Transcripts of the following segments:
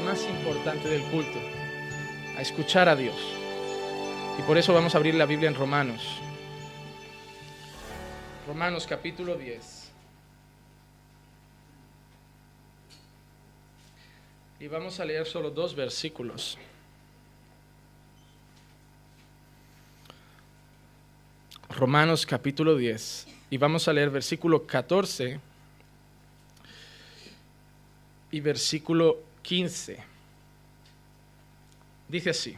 más importante del culto, a escuchar a Dios. Y por eso vamos a abrir la Biblia en Romanos. Romanos capítulo 10. Y vamos a leer solo 2 versículos. Romanos capítulo 10. Y vamos a leer versículo 14 y versículo 15. Dice así: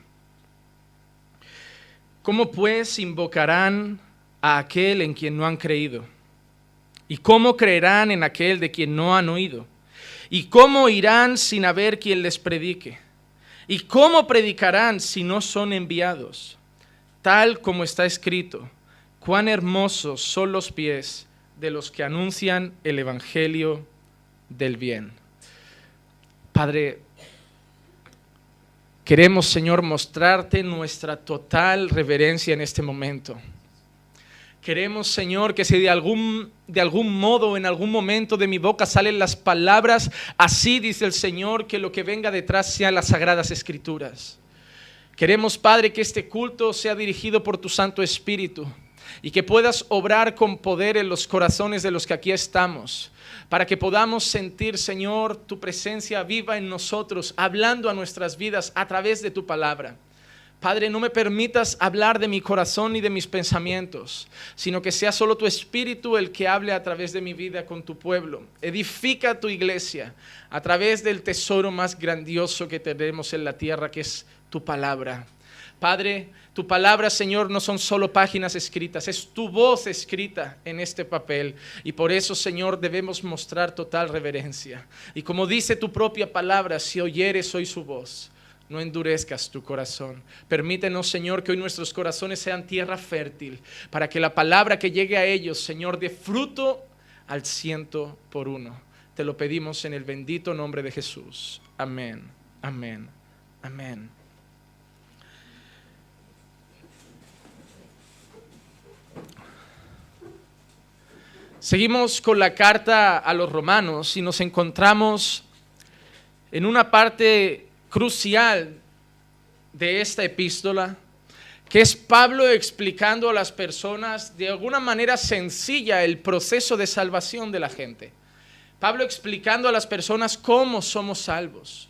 ¿Cómo pues invocarán a aquel en quien no han creído? ¿Y cómo creerán en aquel de quien no han oído? ¿Y cómo irán sin haber quien les predique? ¿Y cómo predicarán si no son enviados? Tal como está escrito: cuán hermosos son los pies de los que anuncian el evangelio del bien. Padre, queremos, Señor, mostrarte nuestra total reverencia en este momento. Queremos, Señor, que si de algún modo, en algún momento de mi boca salen las palabras, así dice el Señor, que lo que venga detrás sean las sagradas escrituras. Queremos, Padre, que este culto sea dirigido por tu Santo Espíritu y que puedas obrar con poder en los corazones de los que aquí estamos, para que podamos sentir, Señor, tu presencia viva en nosotros, hablando a nuestras vidas a través de tu palabra. Padre, no me permitas hablar de mi corazón ni de mis pensamientos, sino que sea solo tu Espíritu el que hable a través de mi vida con tu pueblo. Edifica tu iglesia a través del tesoro más grandioso que tenemos en la tierra, que es tu palabra. Padre, tu palabra, Señor, no son solo páginas escritas, es tu voz escrita en este papel. Y por eso, Señor, debemos mostrar total reverencia. Y como dice tu propia palabra, si oyeres hoy su voz, no endurezcas tu corazón. Permítenos, Señor, que hoy nuestros corazones sean tierra fértil, para que la palabra que llegue a ellos, Señor, dé fruto al 100%. Te lo pedimos en el bendito nombre de Jesús. Amén, amén, amén. Seguimos con la carta a los romanos y nos encontramos en una parte crucial de esta epístola, que es Pablo explicando a las personas de alguna manera sencilla el proceso de salvación de la gente. Pablo explicando a las personas cómo somos salvos,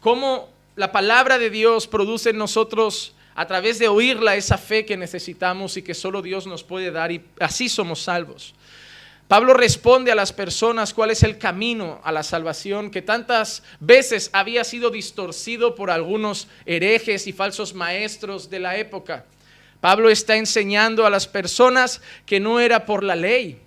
cómo la palabra de Dios produce en nosotros, a través de oírla, esa fe que necesitamos y que solo Dios nos puede dar, y así somos salvos. Pablo responde a las personas cuál es el camino a la salvación que tantas veces había sido distorcido por algunos herejes y falsos maestros de la época. Pablo está enseñando a las personas que no era por la ley,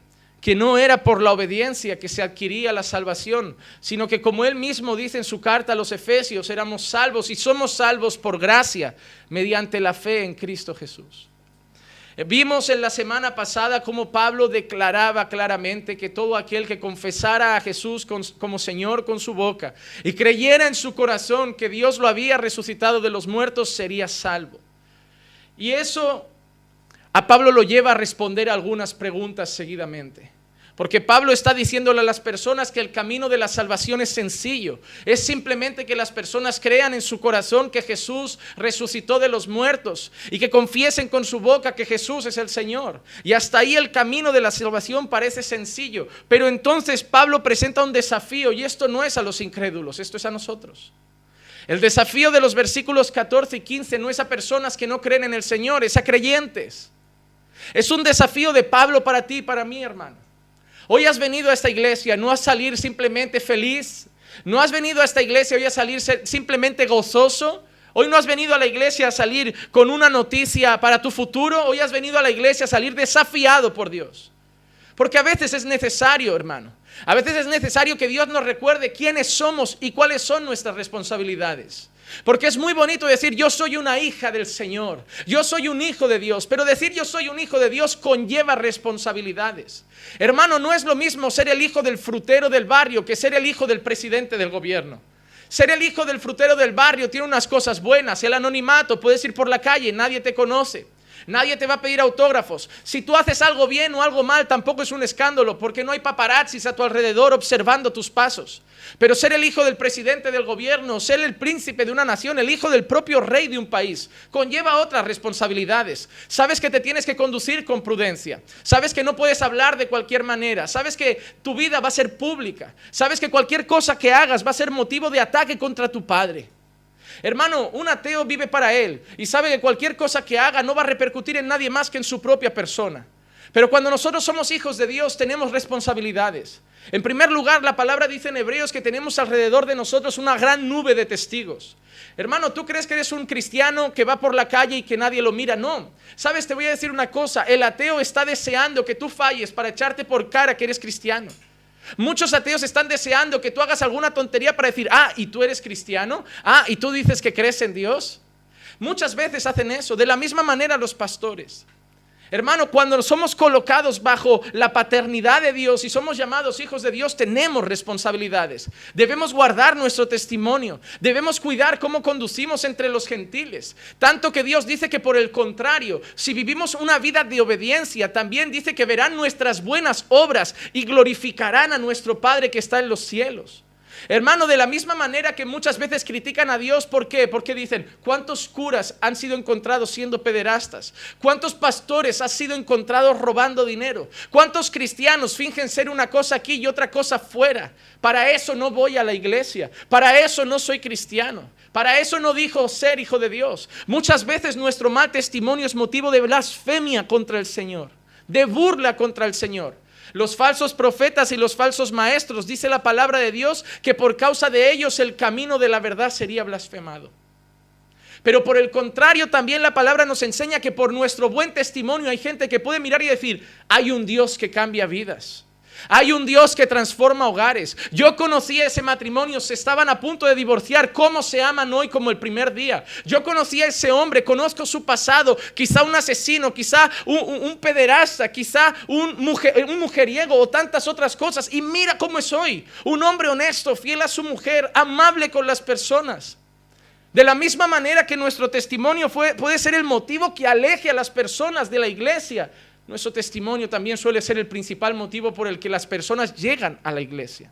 que no era por la obediencia que se adquiría la salvación, sino que, como él mismo dice en su carta a los Efesios, éramos salvos y somos salvos por gracia mediante la fe en Cristo Jesús. Vimos en la semana pasada cómo Pablo declaraba claramente que todo aquel que confesara a Jesús como Señor con su boca y creyera en su corazón que Dios lo había resucitado de los muertos sería salvo. Y eso a Pablo lo lleva a responder algunas preguntas seguidamente. Porque Pablo está diciéndole a las personas que el camino de la salvación es sencillo. Es simplemente que las personas crean en su corazón que Jesús resucitó de los muertos y que confiesen con su boca que Jesús es el Señor. Y hasta ahí el camino de la salvación parece sencillo. Pero entonces Pablo presenta un desafío, y esto no es a los incrédulos, esto es a nosotros. El desafío de los versículos 14 y 15 no es a personas que no creen en el Señor, es a creyentes. Es un desafío de Pablo para ti y para mí, hermano. Hoy has venido a esta iglesia no a salir simplemente feliz, no has venido a esta iglesia hoy a salir simplemente gozoso, hoy no has venido a la iglesia a salir con una noticia para tu futuro, hoy has venido a la iglesia a salir desafiado por Dios. Porque a veces es necesario, hermano, a veces es necesario que Dios nos recuerde quiénes somos y cuáles son nuestras responsabilidades. Porque es muy bonito decir yo soy una hija del Señor, yo soy un hijo de Dios, pero decir yo soy un hijo de Dios conlleva responsabilidades. Hermano, no es lo mismo ser el hijo del frutero del barrio que ser el hijo del presidente del gobierno. Ser el hijo del frutero del barrio tiene unas cosas buenas, el anonimato, puedes ir por la calle, nadie te conoce. Nadie te va a pedir autógrafos. Si tú haces algo bien o algo mal, tampoco es un escándalo, porque no hay paparazzis a tu alrededor observando tus pasos. Pero ser el hijo del presidente del gobierno, ser el príncipe de una nación, el hijo del propio rey de un país, conlleva otras responsabilidades. Sabes que te tienes que conducir con prudencia. Sabes que no puedes hablar de cualquier manera. Sabes que tu vida va a ser pública. Sabes que cualquier cosa que hagas va a ser motivo de ataque contra tu padre. Hermano, un ateo vive para él y sabe que cualquier cosa que haga no va a repercutir en nadie más que en su propia persona. Pero cuando nosotros somos hijos de Dios, tenemos responsabilidades. En primer lugar, la palabra dice en Hebreos que tenemos alrededor de nosotros una gran nube de testigos. Hermano, ¿tú crees que eres un cristiano que va por la calle y que nadie lo mira? No. Sabes, te voy a decir una cosa. El ateo está deseando que tú falles para echarte por cara que eres cristiano. Muchos ateos están deseando que tú hagas alguna tontería para decir, ¿y tú eres cristiano? ¿Y tú dices que crees en Dios? Muchas veces hacen eso. De la misma manera los pastores. Hermano, cuando somos colocados bajo la paternidad de Dios y somos llamados hijos de Dios, tenemos responsabilidades. Debemos guardar nuestro testimonio. Debemos cuidar cómo conducimos entre los gentiles. Tanto que Dios dice que por el contrario, si vivimos una vida de obediencia, también dice que verán nuestras buenas obras y glorificarán a nuestro Padre que está en los cielos. Hermano, de la misma manera que muchas veces critican a Dios, ¿por qué? Porque dicen, ¿cuántos curas han sido encontrados siendo pederastas? ¿Cuántos pastores han sido encontrados robando dinero? ¿Cuántos cristianos fingen ser una cosa aquí y otra cosa fuera? Para eso no voy a la iglesia, para eso no soy cristiano, para eso no dijo ser hijo de Dios. Muchas veces nuestro mal testimonio es motivo de blasfemia contra el Señor, de burla contra el Señor. Los falsos profetas y los falsos maestros, dice la palabra de Dios, que por causa de ellos el camino de la verdad sería blasfemado. Pero por el contrario, también la palabra nos enseña que por nuestro buen testimonio hay gente que puede mirar y decir, hay un Dios que cambia vidas. Hay un Dios que transforma hogares. Yo conocí ese matrimonio, se estaban a punto de divorciar. ¿Cómo se aman hoy como el primer día? Yo conocí a ese hombre, conozco su pasado. Quizá un asesino, quizá un pederasta, quizá un mujeriego o tantas otras cosas. Y mira cómo es hoy. Un hombre honesto, fiel a su mujer, amable con las personas. De la misma manera que nuestro testimonio puede ser el motivo que aleje a las personas de la iglesia, nuestro testimonio también suele ser el principal motivo por el que las personas llegan a la iglesia.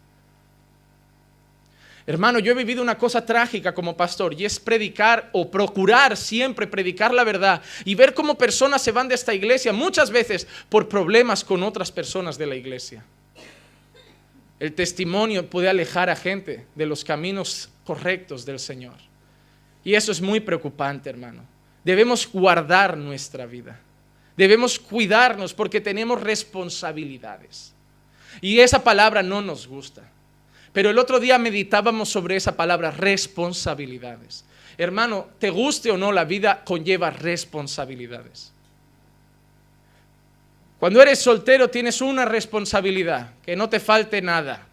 Hermano, yo he vivido una cosa trágica como pastor y es predicar o procurar siempre predicar la verdad y ver cómo personas se van de esta iglesia muchas veces por problemas con otras personas de la iglesia. El testimonio puede alejar a gente de los caminos correctos del Señor. Y eso es muy preocupante, hermano. Debemos guardar nuestra vida. Debemos cuidarnos porque tenemos responsabilidades. Y esa palabra no nos gusta. Pero el otro día meditábamos sobre esa palabra, responsabilidades. Hermano, te guste o no, la vida conlleva responsabilidades. Cuando eres soltero tienes una responsabilidad, que no te falte nada.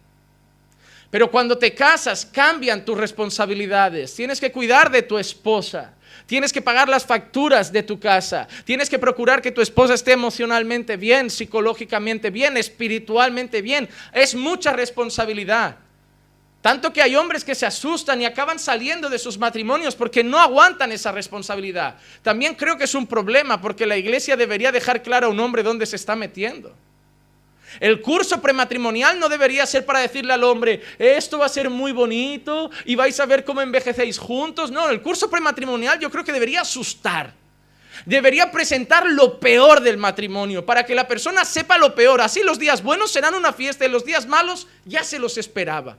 Pero cuando te casas cambian tus responsabilidades. Tienes que cuidar de tu esposa. Tienes que pagar las facturas de tu casa. Tienes que procurar que tu esposa esté emocionalmente bien, psicológicamente bien, espiritualmente bien. Es mucha responsabilidad. Tanto que hay hombres que se asustan y acaban saliendo de sus matrimonios porque no aguantan esa responsabilidad. También creo que es un problema porque la iglesia debería dejar claro a un hombre dónde se está metiendo. El curso prematrimonial no debería ser para decirle al hombre, esto va a ser muy bonito y vais a ver cómo envejecéis juntos. No, el curso prematrimonial yo creo que debería asustar. Debería presentar lo peor del matrimonio para que la persona sepa lo peor. Así los días buenos serán una fiesta y los días malos ya se los esperaba.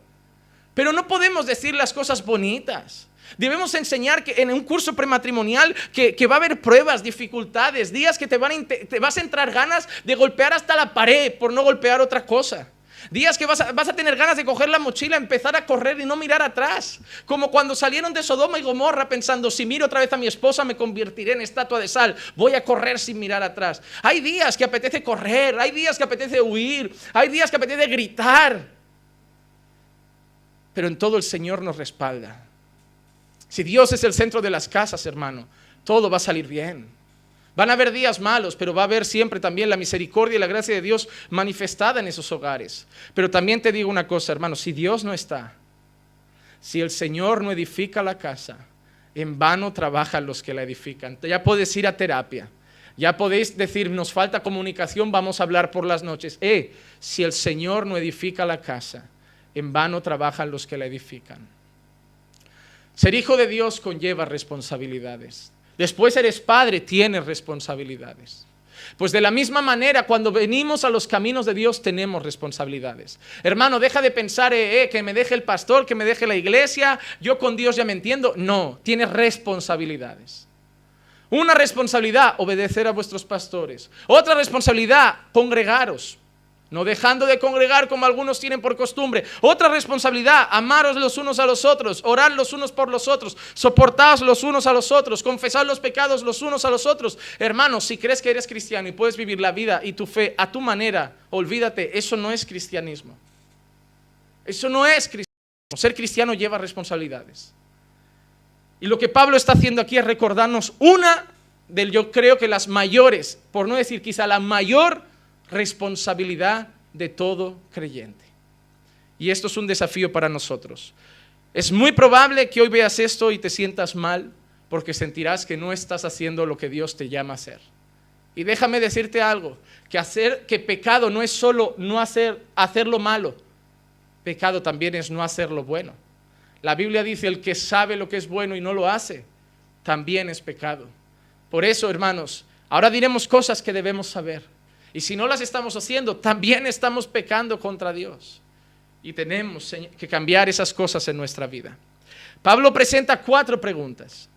Pero no podemos decir las cosas bonitas. Debemos enseñar que en un curso prematrimonial que va a haber pruebas, dificultades, días que te vas a entrar ganas de golpear hasta la pared por no golpear otra cosa. Días que vas a tener ganas de coger la mochila, empezar a correr y no mirar atrás. Como cuando salieron de Sodoma y Gomorra pensando, si miro otra vez a mi esposa me convertiré en estatua de sal. Voy a correr sin mirar atrás. Hay días que apetece correr, hay días que apetece huir, hay días que apetece gritar. Pero en todo el Señor nos respalda. Si Dios es el centro de las casas, hermano, todo va a salir bien. Van a haber días malos, pero va a haber siempre también la misericordia y la gracia de Dios manifestada en esos hogares. Pero también te digo una cosa, hermano, si Dios no está, si el Señor no edifica la casa, en vano trabajan los que la edifican. Ya puedes ir a terapia, Ya podéis decir, nos falta comunicación, vamos a hablar por las noches. Si el Señor no edifica la casa, en vano trabajan los que la edifican. Ser hijo de Dios conlleva responsabilidades. Después eres padre, tienes responsabilidades. Pues de la misma manera, cuando venimos a los caminos de Dios, tenemos responsabilidades. Hermano, deja de pensar, que me deje el pastor, que me deje la iglesia, yo con Dios ya me entiendo. No, tienes responsabilidades. Una responsabilidad, obedecer a vuestros pastores. Otra responsabilidad, congregaros. No dejando de congregar como algunos tienen por costumbre. Otra responsabilidad, amaros los unos a los otros, orar los unos por los otros, soportaos los unos a los otros, confesar los pecados los unos a los otros. Hermanos, si crees que eres cristiano y puedes vivir la vida y tu fe a tu manera, olvídate, eso no es cristianismo. Eso no es cristianismo. Ser cristiano lleva responsabilidades. Y lo que Pablo está haciendo aquí es recordarnos yo creo que las mayores, por no decir quizá la mayor responsabilidad de todo creyente. Y esto es un desafío para nosotros. Es muy probable que hoy veas esto y te sientas mal porque sentirás que no estás haciendo lo que Dios te llama a hacer. Y déjame decirte algo, que pecado no es solo no hacer lo malo, pecado también es no hacer lo bueno. La Biblia dice, el que sabe lo que es bueno y no lo hace, también es pecado. Por eso, hermanos, ahora diremos cosas que debemos saber. Y si no las estamos haciendo, también estamos pecando contra Dios. Y tenemos que cambiar esas cosas en nuestra vida. Pablo presenta 4 preguntas.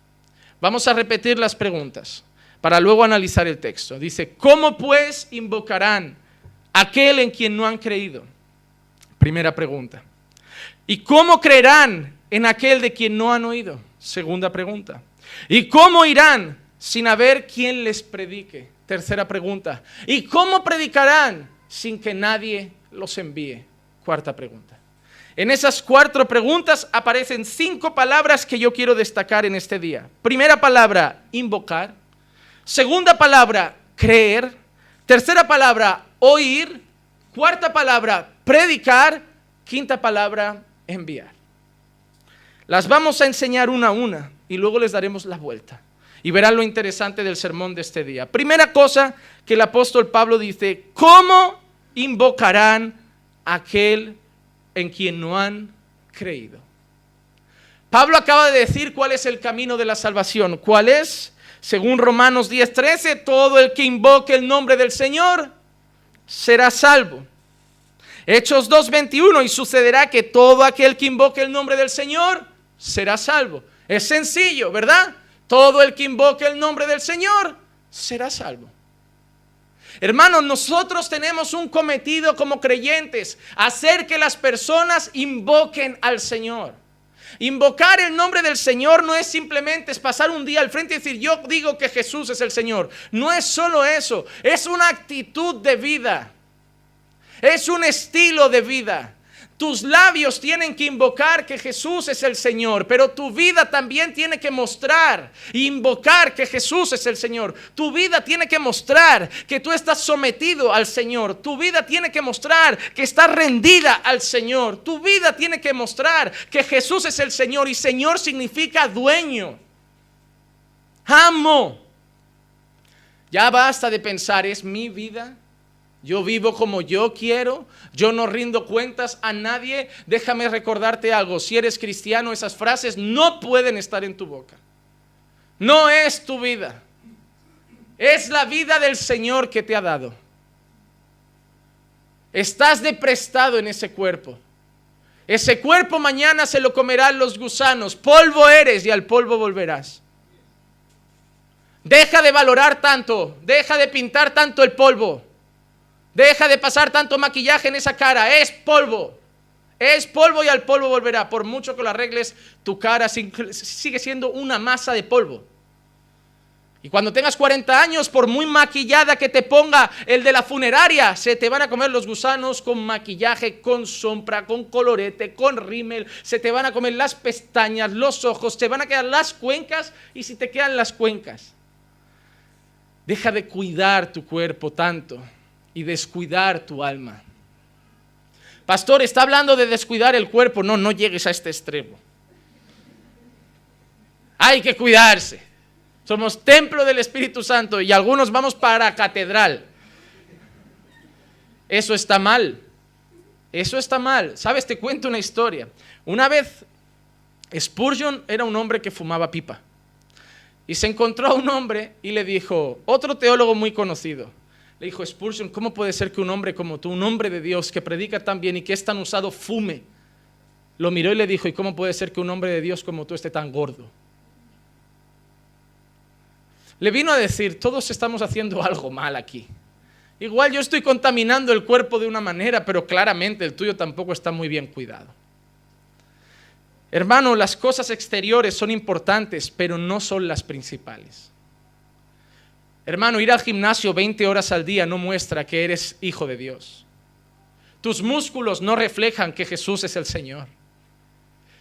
Vamos a repetir las preguntas para luego analizar el texto. Dice, ¿cómo pues invocarán a aquel en quien no han creído? Primera pregunta. ¿Y cómo creerán en aquel de quien no han oído? Segunda pregunta. ¿Y cómo irán sin haber quien les predique? Tercera pregunta. ¿Y cómo predicarán sin que nadie los envíe? Cuarta pregunta. En esas 4 preguntas aparecen 5 palabras que yo quiero destacar en este día. Primera palabra, invocar. Segunda palabra, creer. Tercera palabra, oír. Cuarta palabra, predicar. Quinta palabra, enviar. Las vamos a enseñar una a una y luego les daremos la vuelta. Y verán lo interesante del sermón de este día. Primera cosa que el apóstol Pablo dice, ¿cómo invocarán a aquel en quien no han creído? Pablo acaba de decir cuál es el camino de la salvación. ¿Cuál es? Según Romanos 10:13, todo el que invoque el nombre del Señor será salvo. Hechos 2:21, y sucederá que todo aquel que invoque el nombre del Señor será salvo. Es sencillo, ¿verdad? Todo el que invoque el nombre del Señor será salvo. Hermanos, nosotros tenemos un cometido como creyentes, hacer que las personas invoquen al Señor. Invocar el nombre del Señor no es simplemente pasar un día al frente y decir, yo digo que Jesús es el Señor. No es solo eso, es una actitud de vida. Es un estilo de vida. Tus labios tienen que invocar que Jesús es el Señor, pero tu vida también tiene que mostrar e invocar que Jesús es el Señor. Tu vida tiene que mostrar que tú estás sometido al Señor. Tu vida tiene que mostrar que estás rendida al Señor. Tu vida tiene que mostrar que Jesús es el Señor, y Señor significa dueño. Amo. Ya basta de pensar, es mi vida. Yo vivo como yo quiero, yo no rindo cuentas a nadie. Déjame recordarte algo, si eres cristiano, esas frases no pueden estar en tu boca. No es tu vida, es la vida del Señor que te ha dado. Estás de prestado en ese cuerpo. Ese cuerpo mañana se lo comerán los gusanos. Polvo eres y al polvo volverás. Deja de valorar tanto, deja de pintar tanto el polvo. Deja de pasar tanto maquillaje en esa cara. Es polvo y al polvo volverá. Por mucho que lo arregles, tu cara sigue siendo una masa de polvo. Y cuando tengas 40 años, por muy maquillada que te ponga el de la funeraria, se te van a comer los gusanos con maquillaje, con sombra, con colorete, con rímel. Se te van a comer las pestañas, los ojos, te van a quedar las cuencas. Y si te quedan las cuencas, deja de cuidar tu cuerpo tanto y descuidar tu alma. Pastor, está hablando de descuidar el cuerpo. No llegues a este extremo. Hay que cuidarse. Somos templo del Espíritu Santo y algunos vamos para catedral. Eso está mal. Eso está mal. ¿Sabes? Te cuento una historia. Una vez Spurgeon era un hombre que fumaba pipa. Y se encontró a un hombre y le dijo, otro teólogo muy conocido, le dijo, Spurgeon, ¿cómo puede ser que un hombre como tú, un hombre de Dios que predica tan bien y que es tan usado, fume? Lo miró y le dijo, ¿y cómo puede ser que un hombre de Dios como tú esté tan gordo? Le vino a decir, todos estamos haciendo algo mal aquí. Igual yo estoy contaminando el cuerpo de una manera, pero claramente el tuyo tampoco está muy bien cuidado. Hermano, las cosas exteriores son importantes, pero no son las principales. Hermano, ir al gimnasio 20 horas al día no muestra que eres hijo de Dios. Tus músculos no reflejan que Jesús es el Señor.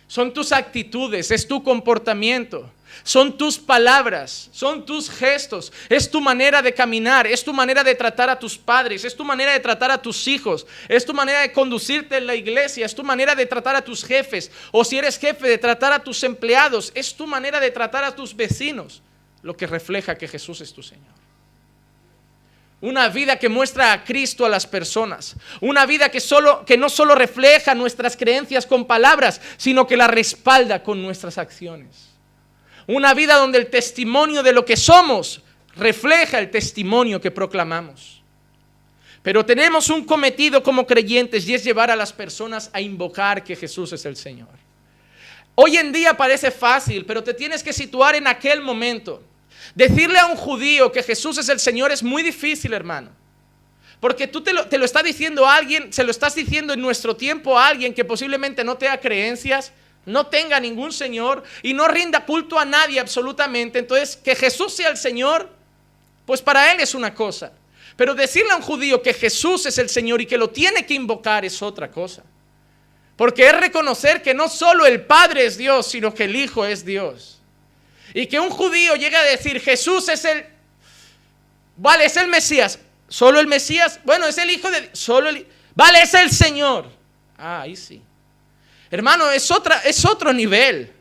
Son tus actitudes, es tu comportamiento, son tus palabras, son tus gestos, es tu manera de caminar, es tu manera de tratar a tus padres, es tu manera de tratar a tus hijos, es tu manera de conducirte en la iglesia, es tu manera de tratar a tus jefes, o si eres jefe, de tratar a tus empleados, es tu manera de tratar a tus vecinos, lo que refleja que Jesús es tu Señor. Una vida que muestra a Cristo a las personas. Una vida que no solo refleja nuestras creencias con palabras, sino que la respalda con nuestras acciones. Una vida donde el testimonio de lo que somos refleja el testimonio que proclamamos. Pero tenemos un cometido como creyentes y es llevar a las personas a invocar que Jesús es el Señor. Hoy en día parece fácil, pero te tienes que situar en aquel momento. Decirle a un judío que Jesús es el Señor es muy difícil, hermano. Porque tú te lo está diciendo a alguien, se lo estás diciendo en nuestro tiempo a alguien que posiblemente no tenga creencias, no tenga ningún Señor y no rinda culto a nadie absolutamente. Entonces, que Jesús sea el Señor, pues para él es una cosa. Pero decirle a un judío que Jesús es el Señor y que lo tiene que invocar es otra cosa. Porque es reconocer que no solo el Padre es Dios, sino que el Hijo es Dios. Y que un judío llegue a decir, Jesús es el Mesías. ¿Solo el Mesías? Bueno, es el Hijo de Dios. Vale, es el Señor. Ah, ahí sí. Hermano, es otro nivel.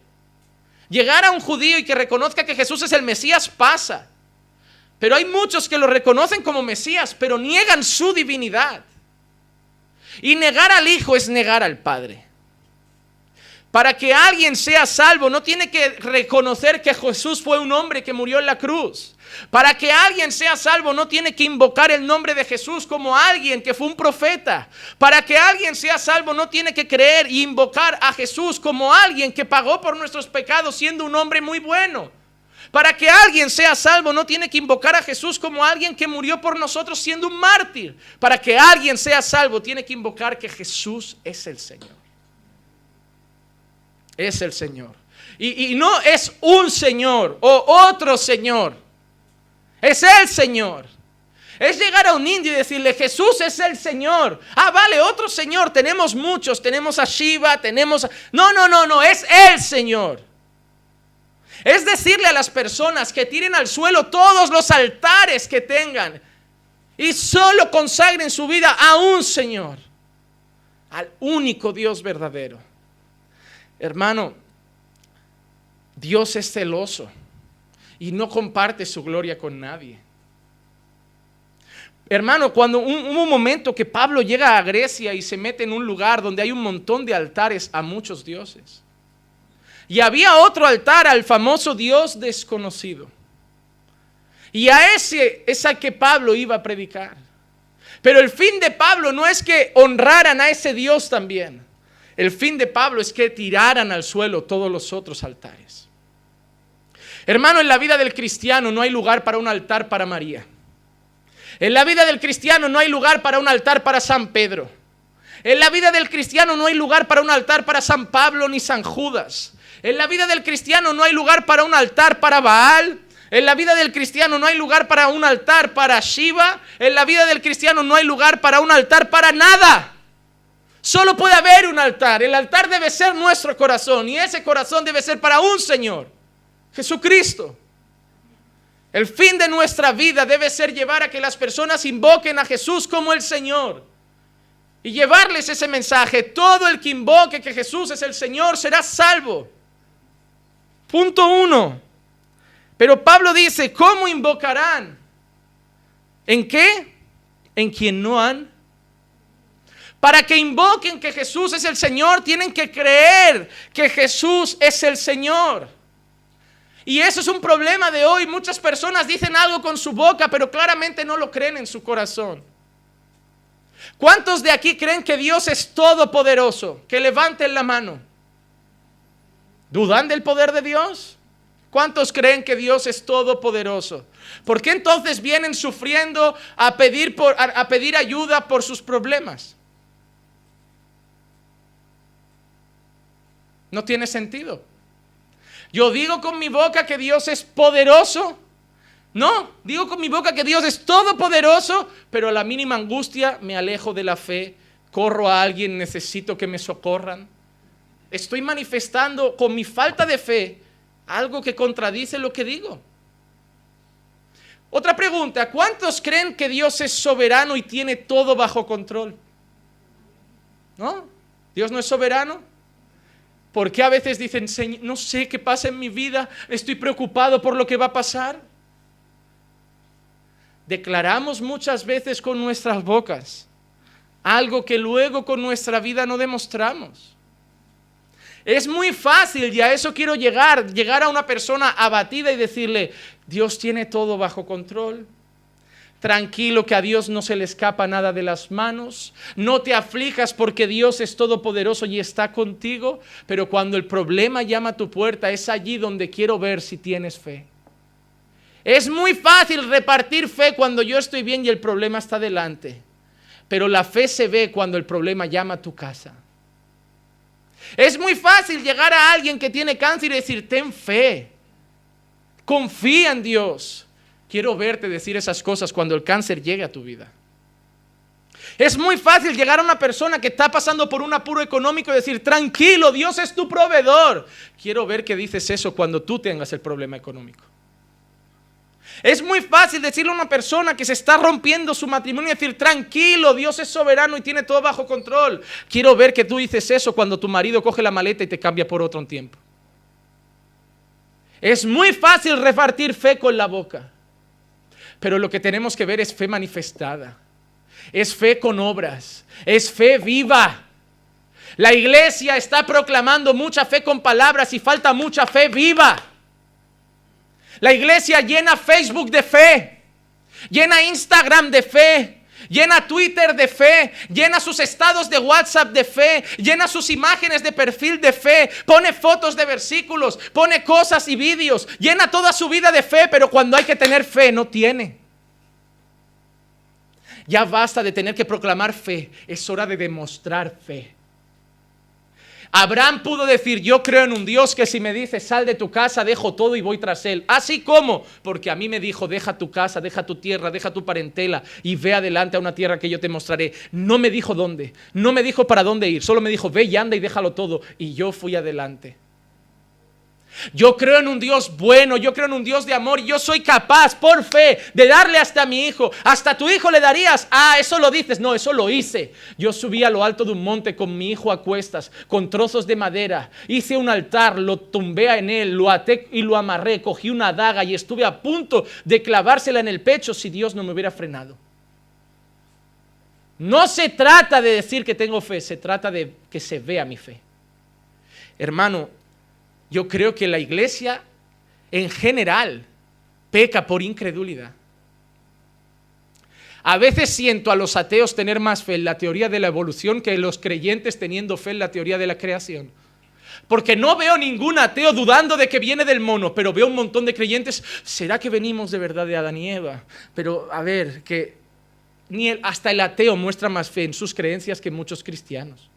Llegar a un judío y que reconozca que Jesús es el Mesías pasa. Pero hay muchos que lo reconocen como Mesías, pero niegan su divinidad. Y negar al Hijo es negar al Padre. Para que alguien sea salvo, no tiene que reconocer que Jesús fue un hombre que murió en la cruz. Para que alguien sea salvo, no tiene que invocar el nombre de Jesús como alguien que fue un profeta. Para que alguien sea salvo, no tiene que creer y invocar a Jesús como alguien que pagó por nuestros pecados siendo un hombre muy bueno. Para que alguien sea salvo, no tiene que invocar a Jesús como alguien que murió por nosotros siendo un mártir. Para que alguien sea salvo, tiene que invocar que Jesús es el Señor. Es el Señor. Y no es un Señor o otro Señor. Es el Señor. Es llegar a un indio y decirle, Jesús es el Señor. Ah, vale, otro Señor. Tenemos muchos. Tenemos a Shiva, No, es el Señor. Es decirle a las personas que tiren al suelo todos los altares que tengan y solo consagren su vida a un Señor, al único Dios verdadero. Hermano, Dios es celoso y no comparte su gloria con nadie. Hermano, cuando hubo un momento que Pablo llega a Grecia y se mete en un lugar donde hay un montón de altares a muchos dioses. Y había otro altar al famoso Dios desconocido. Y a ese es al que Pablo iba a predicar. Pero el fin de Pablo no es que honraran a ese Dios también. El fin de Pablo es que tiraran al suelo todos los otros altares. Hermano, en la vida del cristiano no hay lugar para un altar para María. En la vida del cristiano no hay lugar para un altar para San Pedro. En la vida del cristiano no hay lugar para un altar para San Pablo ni San Judas. En la vida del cristiano no hay lugar para un altar para Baal. En la vida del cristiano no hay lugar para un altar para Shiva. En la vida del cristiano no hay lugar para un altar para nada. Solo puede haber un altar. El altar debe ser nuestro corazón. Y ese corazón debe ser para un Señor, Jesucristo. El fin de nuestra vida debe ser llevar a que las personas invoquen a Jesús como el Señor. Y llevarles ese mensaje. Todo el que invoque que Jesús es el Señor será salvo. Punto 1. Pero Pablo dice, ¿cómo invocarán? ¿En qué? En quien no han. Para que invoquen que Jesús es el Señor, tienen que creer que Jesús es el Señor. Y eso es un problema de hoy. Muchas personas dicen algo con su boca, pero claramente no lo creen en su corazón. ¿Cuántos de aquí creen que Dios es todopoderoso? Que levanten la mano. ¿Dudan del poder de Dios? ¿Cuántos creen que Dios es todopoderoso? ¿Por qué entonces vienen sufriendo a pedir ayuda por sus problemas? No tiene sentido. Yo digo con mi boca que Dios es poderoso. No, digo con mi boca que Dios es todopoderoso, pero a la mínima angustia me alejo de la fe, corro a alguien, necesito que me socorran. Estoy manifestando con mi falta de fe algo que contradice lo que digo. Otra pregunta, ¿cuántos creen que Dios es soberano y tiene todo bajo control? ¿No? ¿Dios no es soberano? ¿Por qué a veces dicen, Señor, no sé qué pasa en mi vida, estoy preocupado por lo que va a pasar? Declaramos muchas veces con nuestras bocas algo que luego con nuestra vida no demostramos. Es muy fácil, y a eso quiero llegar a una persona abatida y decirle, Dios tiene todo bajo control. Tranquilo, que a Dios no se le escapa nada de las manos. No te aflijas porque Dios es todopoderoso y está contigo. Pero cuando el problema llama a tu puerta, es allí donde quiero ver si tienes fe. Es muy fácil repartir fe cuando yo estoy bien y el problema está delante. Pero la fe se ve cuando el problema llama a tu casa. Es muy fácil llegar a alguien que tiene cáncer y decir, ten fe. Confía en Dios. Quiero verte decir esas cosas cuando el cáncer llegue a tu vida. Es muy fácil llegar a una persona que está pasando por un apuro económico y decir, tranquilo, Dios es tu proveedor. Quiero ver que dices eso cuando tú tengas el problema económico. Es muy fácil decirle a una persona que se está rompiendo su matrimonio y decir, tranquilo, Dios es soberano y tiene todo bajo control. Quiero ver que tú dices eso cuando tu marido coge la maleta y te cambia por otro un tiempo. Es muy fácil repartir fe con la boca. Pero lo que tenemos que ver es fe manifestada. Es fe con obras. Es fe viva. La iglesia está proclamando mucha fe con palabras y falta mucha fe viva. La iglesia llena Facebook de fe. Llena Instagram de fe. Llena Twitter de fe, llena sus estados de WhatsApp de fe, llena sus imágenes de perfil de fe, pone fotos de versículos, pone cosas y vídeos, llena toda su vida de fe, pero cuando hay que tener fe no tiene. Ya basta de tener que proclamar fe, es hora de demostrar fe. Abraham pudo decir, yo creo en un Dios que si me dice sal de tu casa, dejo todo y voy tras él. ¿Así como? Porque a mí me dijo, deja tu casa, deja tu tierra, deja tu parentela y ve adelante a una tierra que yo te mostraré. No me dijo dónde, no me dijo para dónde ir, solo me dijo, ve y anda y déjalo todo. Y yo fui adelante. Yo creo en un Dios bueno, yo creo en un Dios de amor y yo soy capaz por fe de darle hasta a mi hijo. Hasta a tu hijo le darías. Ah, eso lo dices. No, eso lo hice. Yo subí a lo alto de un monte con mi hijo a cuestas, con trozos de madera. Hice un altar, lo tumbé en él, lo até y lo amarré. Cogí una daga y estuve a punto de clavársela en el pecho si Dios no me hubiera frenado. No se trata de decir que tengo fe, se trata de que se vea mi fe. Hermano, yo creo que la iglesia en general peca por incredulidad. A veces siento a los ateos tener más fe en la teoría de la evolución que los creyentes teniendo fe en la teoría de la creación. Porque no veo ningún ateo dudando de que viene del mono, pero veo un montón de creyentes, ¿será que venimos de verdad de Adán y Eva? Pero a ver, que hasta el ateo muestra más fe en sus creencias que muchos cristianos.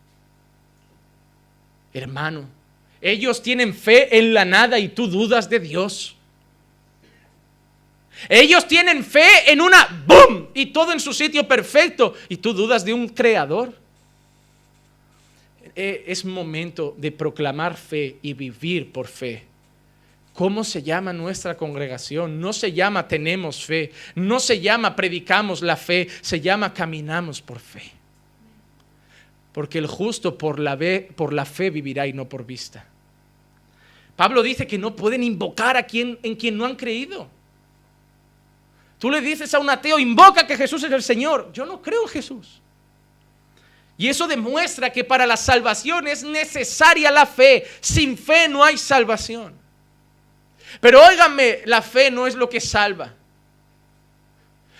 Hermano, ellos tienen fe en la nada y tú dudas de Dios. Ellos tienen fe en una ¡boom! Y todo en su sitio perfecto y tú dudas de un creador. Es momento de proclamar fe y vivir por fe. ¿Cómo se llama nuestra congregación? No se llama tenemos fe, no se llama predicamos la fe, se llama caminamos por fe. Porque el justo por la fe vivirá y no por vista. Pablo dice que no pueden invocar en quien no han creído. Tú le dices a un ateo, invoca que Jesús es el Señor. Yo no creo en Jesús. Y eso demuestra que para la salvación es necesaria la fe. Sin fe no hay salvación. Pero óiganme, la fe no es lo que salva.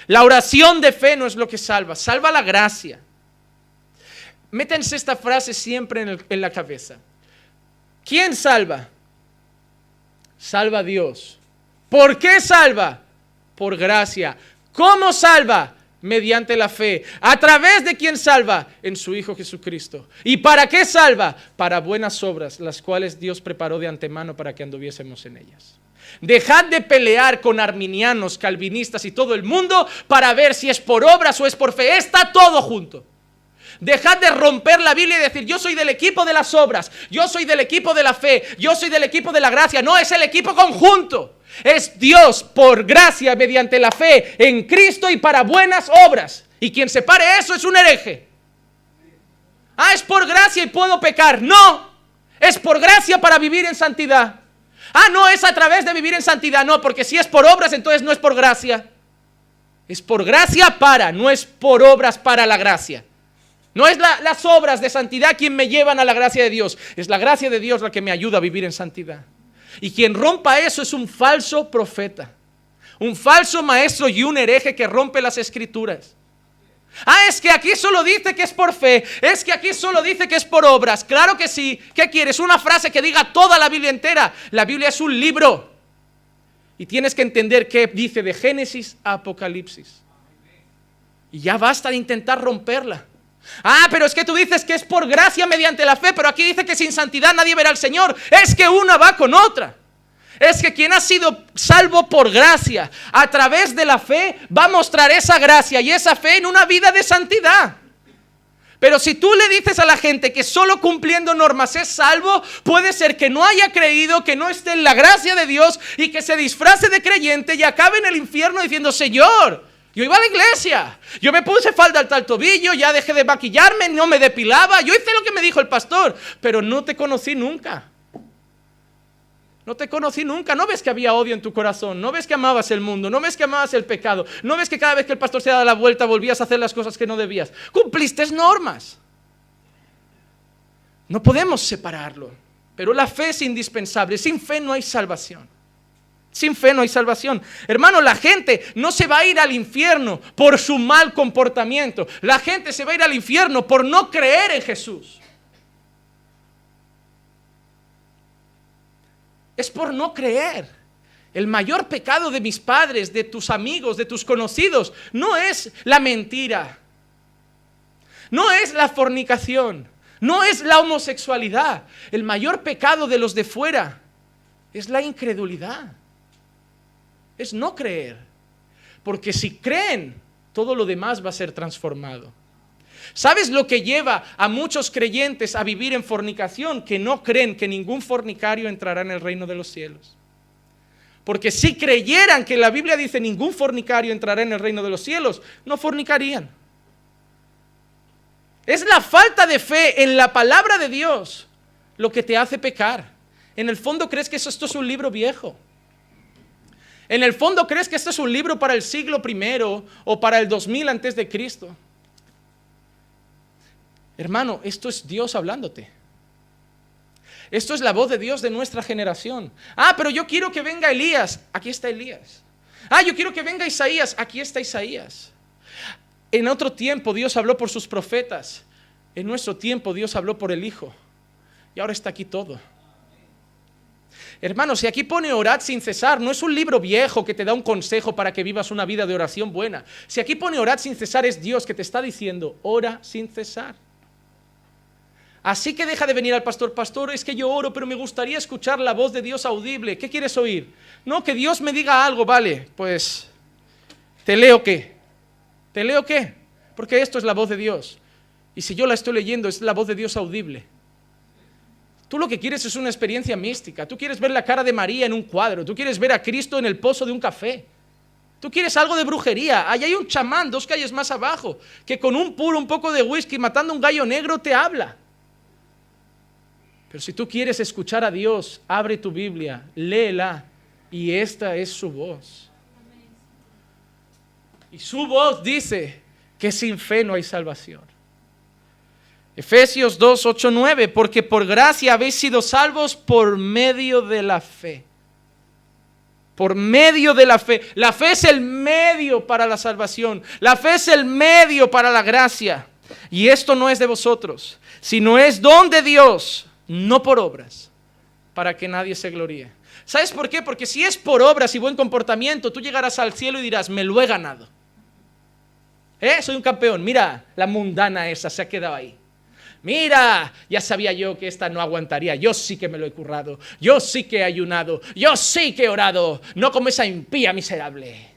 La oración de fe no es lo que salva. Salva la gracia. Métanse esta frase siempre en la cabeza. ¿Quién salva? Salva a Dios. ¿Por qué salva? Por gracia. ¿Cómo salva? Mediante la fe. ¿A través de quién salva? En su Hijo Jesucristo. ¿Y para qué salva? Para buenas obras, las cuales Dios preparó de antemano para que anduviésemos en ellas. Dejad de pelear con arminianos, calvinistas y todo el mundo para ver si es por obras o es por fe. Está todo junto. Dejad de romper la Biblia y decir, yo soy del equipo de las obras, yo soy del equipo de la fe, yo soy del equipo de la gracia. No, es el equipo conjunto. Es Dios por gracia mediante la fe en Cristo y para buenas obras. Y quien separe eso es un hereje. Ah, es por gracia y puedo pecar. No, es por gracia para vivir en santidad. Ah, no, es a través de vivir en santidad. No, porque si es por obras, entonces no es por gracia. Es por gracia para, no es por obras para la gracia. No es las obras de santidad quien me llevan a la gracia de Dios. Es la gracia de Dios la que me ayuda a vivir en santidad. Y quien rompa eso es un falso profeta, un falso maestro y un hereje que rompe las escrituras. Ah, es que aquí solo dice que es por fe. Es que aquí solo dice que es por obras. Claro que sí. ¿Qué quieres? Una frase que diga toda la Biblia entera. La Biblia es un libro. Y tienes que entender qué dice de Génesis a Apocalipsis. Y ya basta de intentar romperla. Ah, pero es que tú dices que es por gracia mediante la fe, pero aquí dice que sin santidad nadie verá al Señor. Es que una va con otra. Es que quien ha sido salvo por gracia a través de la fe va a mostrar esa gracia y esa fe en una vida de santidad. Pero si tú le dices a la gente que solo cumpliendo normas es salvo, puede ser que no haya creído, que no esté en la gracia de Dios y que se disfrace de creyente y acabe en el infierno diciendo, Señor, yo iba a la iglesia, yo me puse falda al tobillo, ya dejé de maquillarme, no me depilaba, yo hice lo que me dijo el pastor, pero no te conocí nunca. No te conocí nunca. ¿No ves que había odio en tu corazón? ¿No ves que amabas el mundo? ¿No ves que amabas el pecado? ¿No ves que cada vez que el pastor se daba la vuelta volvías a hacer las cosas que no debías? Cumpliste normas. No podemos separarlo. Pero la fe es indispensable. Sin fe no hay salvación. Sin fe no hay salvación. Hermano, la gente no se va a ir al infierno por su mal comportamiento. La gente se va a ir al infierno por no creer en Jesús. Es por no creer. El mayor pecado de mis padres, de tus amigos, de tus conocidos, no es la mentira, no es la fornicación, no es la homosexualidad. El mayor pecado de los de fuera es la incredulidad. Es no creer. Porque si creen, todo lo demás va a ser transformado. ¿Sabes lo que lleva a muchos creyentes a vivir en fornicación? Que no creen que ningún fornicario entrará en el reino de los cielos. Porque si creyeran que la Biblia dice ningún fornicario entrará en el reino de los cielos, no fornicarían. Es la falta de fe en la palabra de Dios lo que te hace pecar. En el fondo crees que esto es un libro viejo. En el fondo crees que esto es un libro para el siglo I o para el 2000 antes de Cristo. Hermano, esto es Dios hablándote. Esto es la voz de Dios de nuestra generación. Ah, pero yo quiero que venga Elías. Aquí está Elías. Ah, yo quiero que venga Isaías. Aquí está Isaías. En otro tiempo Dios habló por sus profetas. En nuestro tiempo Dios habló por el Hijo. Y ahora está aquí todo. Hermano, si aquí pone orad sin cesar, no es un libro viejo que te da un consejo para que vivas una vida de oración buena. Si aquí pone orad sin cesar, es Dios que te está diciendo, ora sin cesar. Así que deja de venir al pastor, pastor, es que yo oro, pero me gustaría escuchar la voz de Dios audible. ¿Qué quieres oír? No, que Dios me diga algo, vale, pues, ¿te leo qué? ¿Te leo qué? Porque esto es la voz de Dios. Y si yo la estoy leyendo, es la voz de Dios audible. Tú lo que quieres es una experiencia mística. Tú quieres ver la cara de María en un cuadro. Tú quieres ver a Cristo en el pozo de un café. Tú quieres algo de brujería. Allá hay un chamán 2 calles más abajo que con un poco de whisky matando un gallo negro te habla. Pero si tú quieres escuchar a Dios, abre tu Biblia, léela, y esta es su voz. Y su voz dice que sin fe no hay salvación. Efesios 2, 8, 9, porque por gracia habéis sido salvos por medio de la fe. Por medio de la fe. La fe es el medio para la salvación. La fe es el medio para la gracia. Y esto no es de vosotros, sino es don de Dios, no por obras, para que nadie se gloríe. ¿Sabes por qué? Porque si es por obras y buen comportamiento, tú llegarás al cielo y dirás, me lo he ganado. Soy un campeón. Mira, la mundana esa se ha quedado ahí. Mira, ya sabía yo que esta no aguantaría. Yo sí que me lo he currado. Yo sí que he ayunado. Yo sí que he orado. No como esa impía miserable.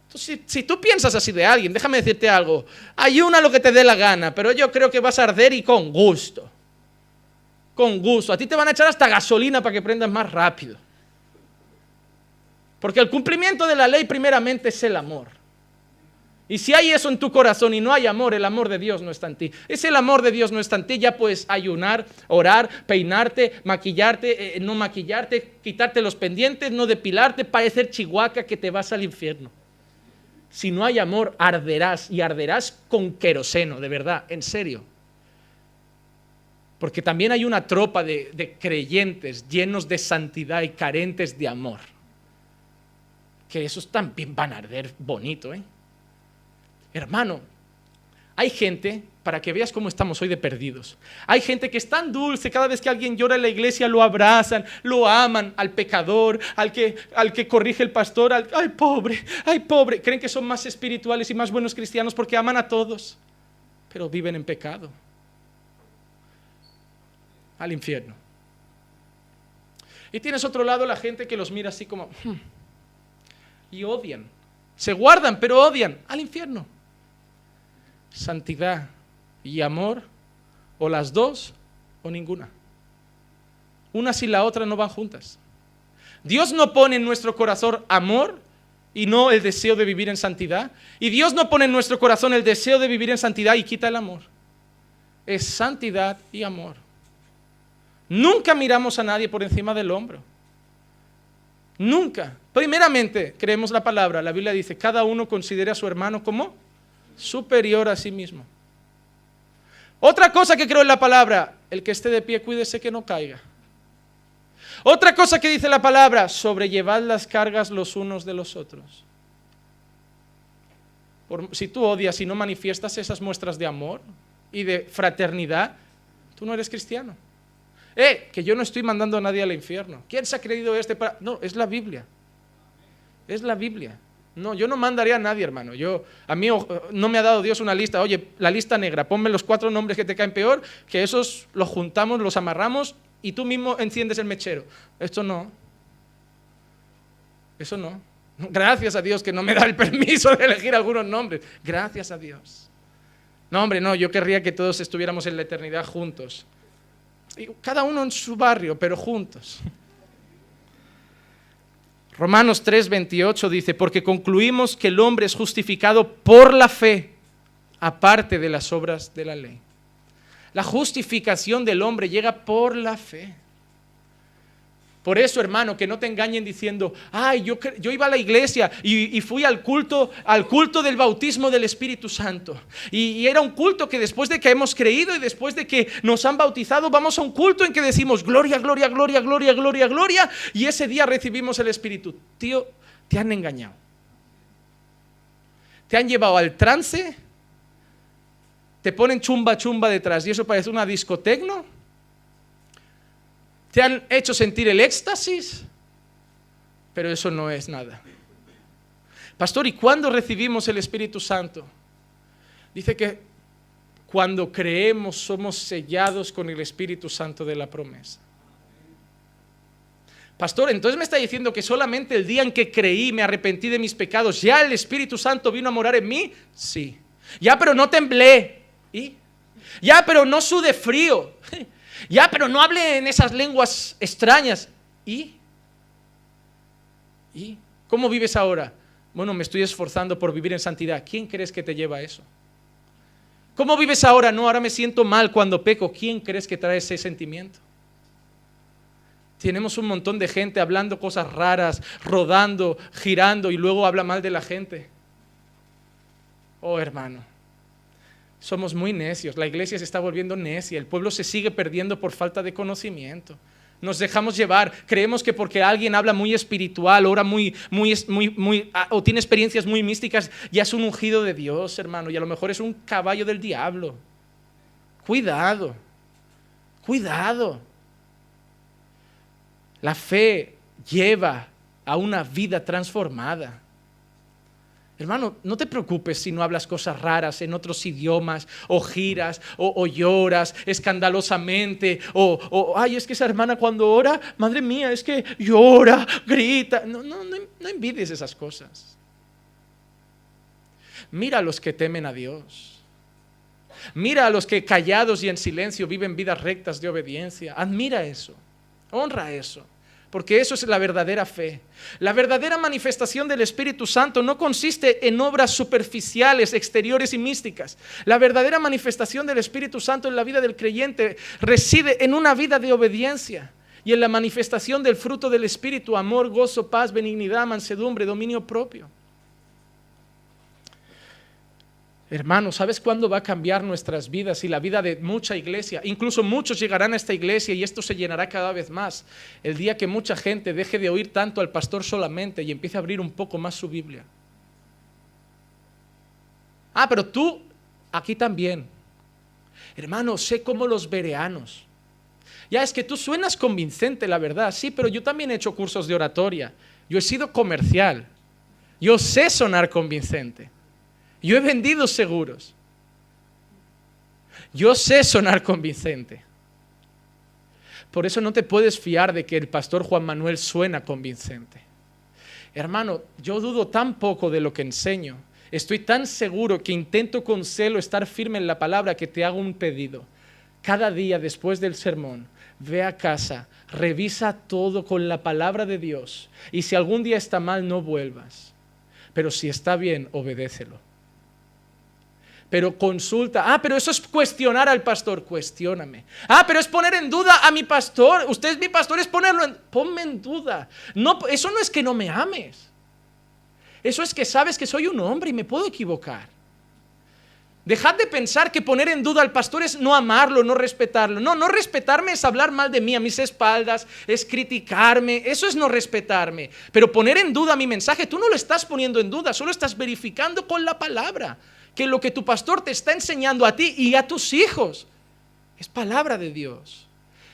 Entonces, si tú piensas así de alguien, déjame decirte algo. Ayuna lo que te dé la gana, pero yo creo que vas a arder y con gusto. Con gusto. A ti te van a echar hasta gasolina para que prendas más rápido. Porque el cumplimiento de la ley primeramente es el amor. Y si hay eso en tu corazón y no hay amor, el amor de Dios no está en ti. Si el amor de Dios no está en ti, ya puedes ayunar, orar, peinarte, maquillarte, no maquillarte, quitarte los pendientes, no depilarte, parecer chihuahua que te vas al infierno. Si no hay amor, arderás, y arderás con queroseno, de verdad, en serio. Porque también hay una tropa de creyentes llenos de santidad y carentes de amor. Que esos también van a arder bonito, Hermano, hay gente, para que veas cómo estamos hoy de perdidos, hay gente que es tan dulce, cada vez que alguien llora en la iglesia lo abrazan, lo aman, al pecador, al que corrige el pastor, ay pobre, creen que son más espirituales y más buenos cristianos porque aman a todos, pero viven en pecado, al infierno. Y tienes otro lado la gente que los mira así como, y odian, se guardan pero odian, al infierno. Santidad y amor, o las dos o ninguna. Una sin la otra no van juntas. Dios no pone en nuestro corazón amor y no el deseo de vivir en santidad. Y Dios no pone en nuestro corazón el deseo de vivir en santidad y quita el amor. Es santidad y amor. Nunca miramos a nadie por encima del hombro. Nunca. Primeramente, creemos la palabra. La Biblia dice, cada uno considere a su hermano como superior a sí mismo. Otra cosa que creo en la palabra, el que esté de pie, cuídese que no caiga. Otra cosa que dice la palabra, sobrellevad las cargas los unos de los otros. Si tú odias y no manifiestas esas muestras de amor y de fraternidad, tú no eres cristiano. Que yo no estoy mandando a nadie al infierno. ¿Quién se ha creído No, es la Biblia. Es la Biblia. No, yo no mandaría a nadie, hermano. A mí no me ha dado Dios una lista. Oye, la lista negra, ponme los 4 nombres que te caen peor, que esos los juntamos, los amarramos y tú mismo enciendes el mechero. Esto no. Eso no. Gracias a Dios que no me da el permiso de elegir algunos nombres. Gracias a Dios. No, hombre, no, yo querría que todos estuviéramos en la eternidad juntos. Cada uno en su barrio, pero juntos. Romanos 3:28 dice, porque concluimos que el hombre es justificado por la fe, aparte de las obras de la ley. La justificación del hombre llega por la fe. Por eso, hermano, que no te engañen diciendo, yo iba a la iglesia y fui al culto del bautismo del Espíritu Santo. Y era un culto que después de que hemos creído y después de que nos han bautizado, vamos a un culto en que decimos, gloria, gloria, gloria, gloria, gloria, gloria, y ese día recibimos el Espíritu. Tío, te han engañado. Te han llevado al trance, te ponen chumba, chumba detrás, y eso parece una discotecno. Te han hecho sentir el éxtasis, pero eso no es nada. Pastor, ¿y cuándo recibimos el Espíritu Santo? Dice que cuando creemos somos sellados con el Espíritu Santo de la promesa. Pastor, entonces me está diciendo que solamente el día en que creí, me arrepentí de mis pecados, ¿ya el Espíritu Santo vino a morar en mí? Sí. Ya, pero no temblé. ¿Y? Ya, pero no sudé frío. Ya, pero no hable en esas lenguas extrañas. ¿Y? ¿Cómo vives ahora? Bueno, me estoy esforzando por vivir en santidad. ¿Quién crees que te lleva a eso? ¿Cómo vives ahora? No, ahora me siento mal cuando peco. ¿Quién crees que trae ese sentimiento? Tenemos un montón de gente hablando cosas raras, rodando, girando y luego habla mal de la gente. Oh, hermano, somos muy necios. La iglesia se está volviendo necia. El pueblo se sigue perdiendo por falta de conocimiento. Nos dejamos llevar. Creemos que porque alguien habla muy espiritual, ora o tiene experiencias muy místicas, ya es un ungido de Dios, hermano. Y a lo mejor es un caballo del diablo. Cuidado. Cuidado. La fe lleva a una vida transformada. Hermano, no te preocupes si no hablas cosas raras en otros idiomas, o giras, o lloras escandalosamente, ay, es que esa hermana cuando ora, madre mía, es que llora, grita. No envidies esas cosas. Mira a los que temen a Dios. Mira a los que callados y en silencio viven vidas rectas de obediencia. Admira eso, honra eso. Porque eso es la verdadera fe. La verdadera manifestación del Espíritu Santo no consiste en obras superficiales, exteriores y místicas. La verdadera manifestación del Espíritu Santo en la vida del creyente reside en una vida de obediencia y en la manifestación del fruto del Espíritu: amor, gozo, paz, benignidad, mansedumbre, dominio propio. Hermano, ¿sabes cuándo va a cambiar nuestras vidas y la vida de mucha iglesia? Incluso muchos llegarán a esta iglesia y esto se llenará cada vez más. El día que mucha gente deje de oír tanto al pastor solamente y empiece a abrir un poco más su Biblia. Pero tú, aquí también. Hermano, sé como los bereanos. Ya es que tú suenas convincente, la verdad. Sí, pero yo también he hecho cursos de oratoria. Yo he sido comercial. Yo sé sonar convincente. Yo he vendido seguros. Yo sé sonar convincente. Por eso no te puedes fiar de que el pastor Juan Manuel suena convincente. Hermano, yo dudo tan poco de lo que enseño. Estoy tan seguro que intento con celo estar firme en la palabra que te hago un pedido. Cada día después del sermón, ve a casa, revisa todo con la palabra de Dios. Y si algún día está mal, no vuelvas. Pero si está bien, obedécelo. Pero consulta. Pero eso es cuestionar al pastor. Cuestióname. Pero es poner en duda a mi pastor. Usted es mi pastor, es ponme en duda. No, eso no es que no me ames. Eso es que sabes que soy un hombre y me puedo equivocar. Dejad de pensar que poner en duda al pastor es no amarlo, no respetarlo. No respetarme es hablar mal de mí a mis espaldas, es criticarme. Eso es no respetarme. Pero poner en duda mi mensaje, tú no lo estás poniendo en duda, solo estás verificando con la palabra que lo que tu pastor te está enseñando a ti y a tus hijos es palabra de Dios.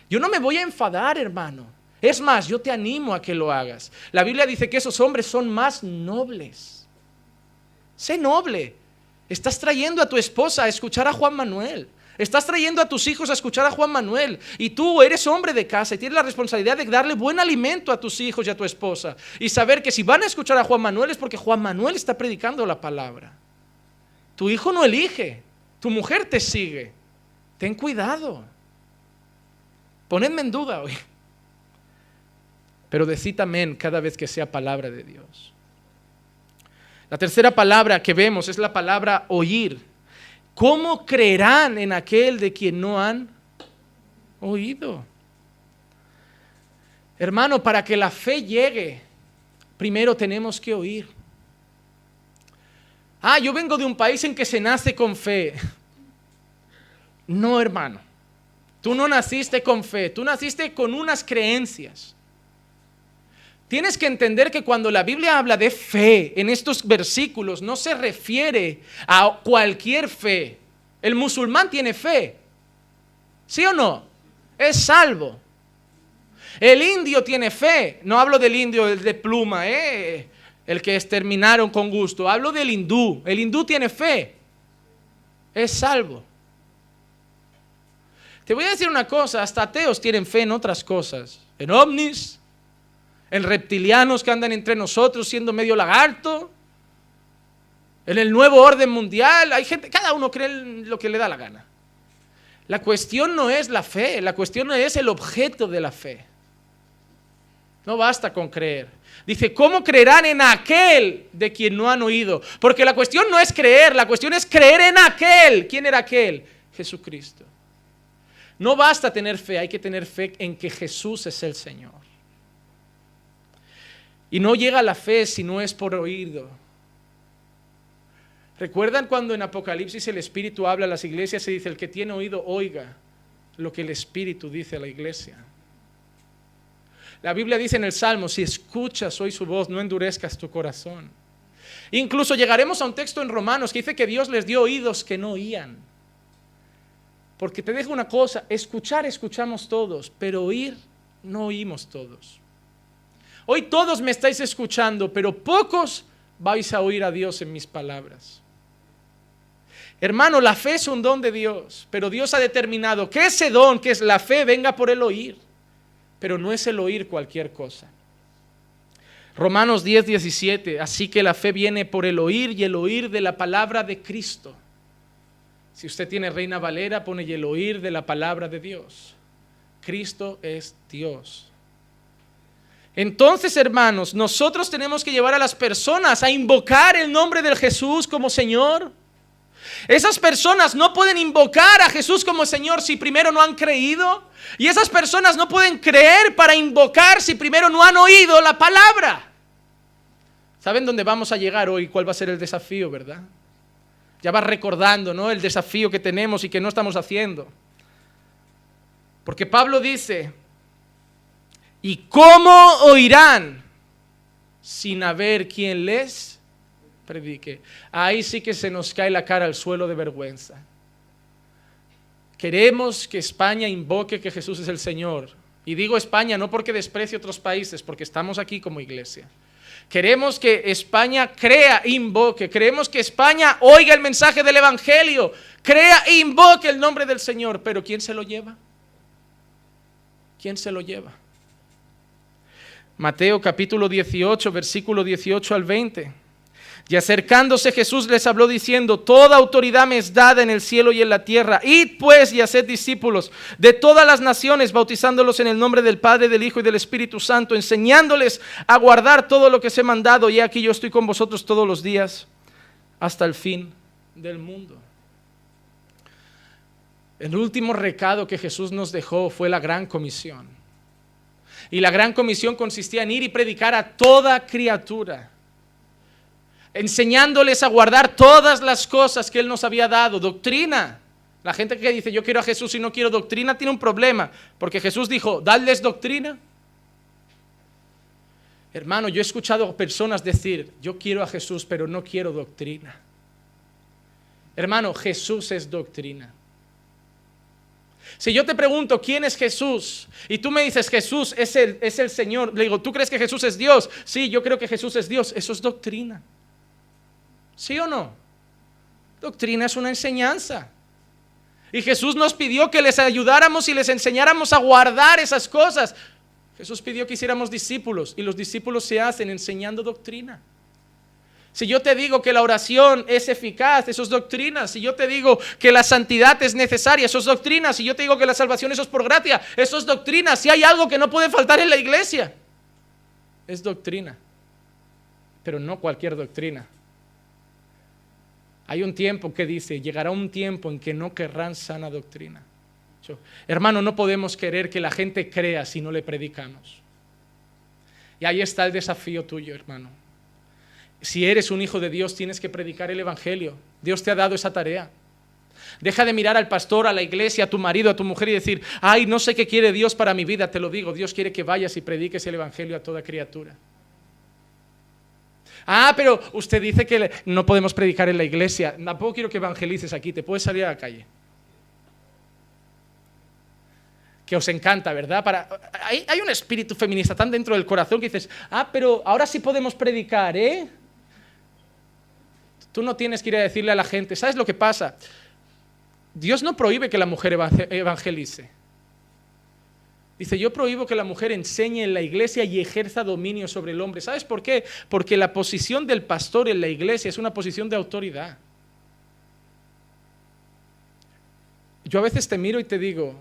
Yo no me voy a enfadar, hermano. Es más, yo te animo a que lo hagas. La Biblia dice que esos hombres son más nobles. Sé noble. Estás trayendo a tu esposa a escuchar a Juan Manuel. Estás trayendo a tus hijos a escuchar a Juan Manuel. Y tú eres hombre de casa y tienes la responsabilidad de darle buen alimento a tus hijos y a tu esposa. Y saber que si van a escuchar a Juan Manuel es porque Juan Manuel está predicando la palabra. Tu hijo no elige, tu mujer te sigue. Ten cuidado. Ponedme en duda hoy. Pero decid amén cada vez que sea palabra de Dios. La tercera palabra que vemos es la palabra oír. ¿Cómo creerán en aquel de quien no han oído? Hermano, para que la fe llegue, primero tenemos que oír. Yo vengo de un país en que se nace con fe. No, hermano. Tú no naciste con fe, tú naciste con unas creencias. Tienes que entender que cuando la Biblia habla de fe en estos versículos, no se refiere a cualquier fe. El musulmán tiene fe. ¿Sí o no? Es salvo. El indio tiene fe. No hablo del indio de pluma, el que exterminaron con gusto. Hablo del hindú. El hindú tiene fe. Es salvo. Te voy a decir una cosa, hasta ateos tienen fe en otras cosas. En ovnis, en reptilianos que andan entre nosotros siendo medio lagarto, en el nuevo orden mundial. Hay gente, cada uno cree en lo que le da la gana. La cuestión no es la fe, la cuestión es el objeto de la fe. No basta con creer. Dice, ¿cómo creerán en aquel de quien no han oído? Porque la cuestión no es creer, la cuestión es creer en aquel. ¿Quién era aquel? Jesucristo. No basta tener fe, hay que tener fe en que Jesús es el Señor. Y no llega la fe si no es por oído. ¿Recuerdan cuando en Apocalipsis el Espíritu habla a las iglesias y dice, el que tiene oído, oiga lo que el Espíritu dice a la iglesia? La Biblia dice en el Salmo, si escuchas hoy su voz, no endurezcas tu corazón. Incluso llegaremos a un texto en Romanos que dice que Dios les dio oídos que no oían. Porque te dejo una cosa, escuchar escuchamos todos, pero oír no oímos todos. Hoy todos me estáis escuchando, pero pocos vais a oír a Dios en mis palabras. Hermano, la fe es un don de Dios, pero Dios ha determinado que ese don, que es la fe, venga por el oír. Pero no es el oír cualquier cosa. Romanos 10:17, así que la fe viene por el oír y el oír de la palabra de Cristo. Si usted tiene Reina Valera, pone y el oír de la palabra de Dios. Cristo es Dios. Entonces, hermanos, nosotros tenemos que llevar a las personas a invocar el nombre de Jesús como Señor. Esas personas no pueden invocar a Jesús como Señor si primero no han creído. Y esas personas no pueden creer para invocar si primero no han oído la palabra. ¿Saben dónde vamos a llegar hoy? ¿Cuál va a ser el desafío, verdad? Ya vas recordando, ¿no? El desafío que tenemos y que no estamos haciendo. Porque Pablo dice, ¿y cómo oirán sin haber quien les predique? Ahí sí que se nos cae la cara al suelo de vergüenza. Queremos que España invoque que Jesús es el Señor. Y digo España no porque desprecie otros países, porque estamos aquí como iglesia. Queremos que España crea, invoque. Queremos que España oiga el mensaje del Evangelio. Crea e invoque el nombre del Señor. Pero ¿quién se lo lleva? ¿Quién se lo lleva? Mateo capítulo 18, versículo 18 al 20. Y acercándose Jesús les habló diciendo, toda autoridad me es dada en el cielo y en la tierra. Id pues y haced discípulos de todas las naciones, bautizándolos en el nombre del Padre, del Hijo y del Espíritu Santo, enseñándoles a guardar todo lo que os he mandado. Y aquí yo estoy con vosotros todos los días hasta el fin del mundo. El último recado que Jesús nos dejó fue la gran comisión. Y la gran comisión consistía en ir y predicar a toda criatura, enseñándoles a guardar todas las cosas que Él nos había dado. Doctrina. La gente que dice yo quiero a Jesús y no quiero doctrina tiene un problema, porque Jesús dijo, dadles doctrina. Hermano, yo he escuchado personas decir, yo quiero a Jesús pero no quiero doctrina. Hermano, Jesús es doctrina. Si yo te pregunto quién es Jesús y tú me dices Jesús es el Señor, le digo, ¿tú crees que Jesús es Dios? Sí, yo creo que Jesús es Dios. Eso es doctrina. ¿Sí o no? Doctrina es una enseñanza. Y Jesús nos pidió que les ayudáramos y les enseñáramos a guardar esas cosas. Jesús pidió que hiciéramos discípulos y los discípulos se hacen enseñando doctrina. Si yo te digo que la oración es eficaz, eso es doctrina. Si yo te digo que la santidad es necesaria, eso es doctrina. Si yo te digo que la salvación eso es por gracia, eso es doctrina. Si hay algo que no puede faltar en la iglesia, es doctrina. Pero no cualquier doctrina. Hay un tiempo que dice, llegará un tiempo en que no querrán sana doctrina. Hermano, no podemos querer que la gente crea si no le predicamos. Y ahí está el desafío tuyo, hermano. Si eres un hijo de Dios, tienes que predicar el Evangelio. Dios te ha dado esa tarea. Deja de mirar al pastor, a la iglesia, a tu marido, a tu mujer y decir, ay, no sé qué quiere Dios para mi vida. Te lo digo, Dios quiere que vayas y prediques el Evangelio a toda criatura. Ah, pero usted dice que no podemos predicar en la iglesia. Tampoco quiero que evangelices aquí, te puedes salir a la calle. Que os encanta, ¿verdad? Hay un espíritu feminista tan dentro del corazón que dices, ah, pero ahora sí podemos predicar, ¿eh? Tú no tienes que ir a decirle a la gente, ¿sabes lo que pasa? Dios no prohíbe que la mujer evangelice. Dice, yo prohíbo que la mujer enseñe en la iglesia y ejerza dominio sobre el hombre. ¿Sabes por qué? Porque la posición del pastor en la iglesia es una posición de autoridad. Yo a veces te miro y te digo,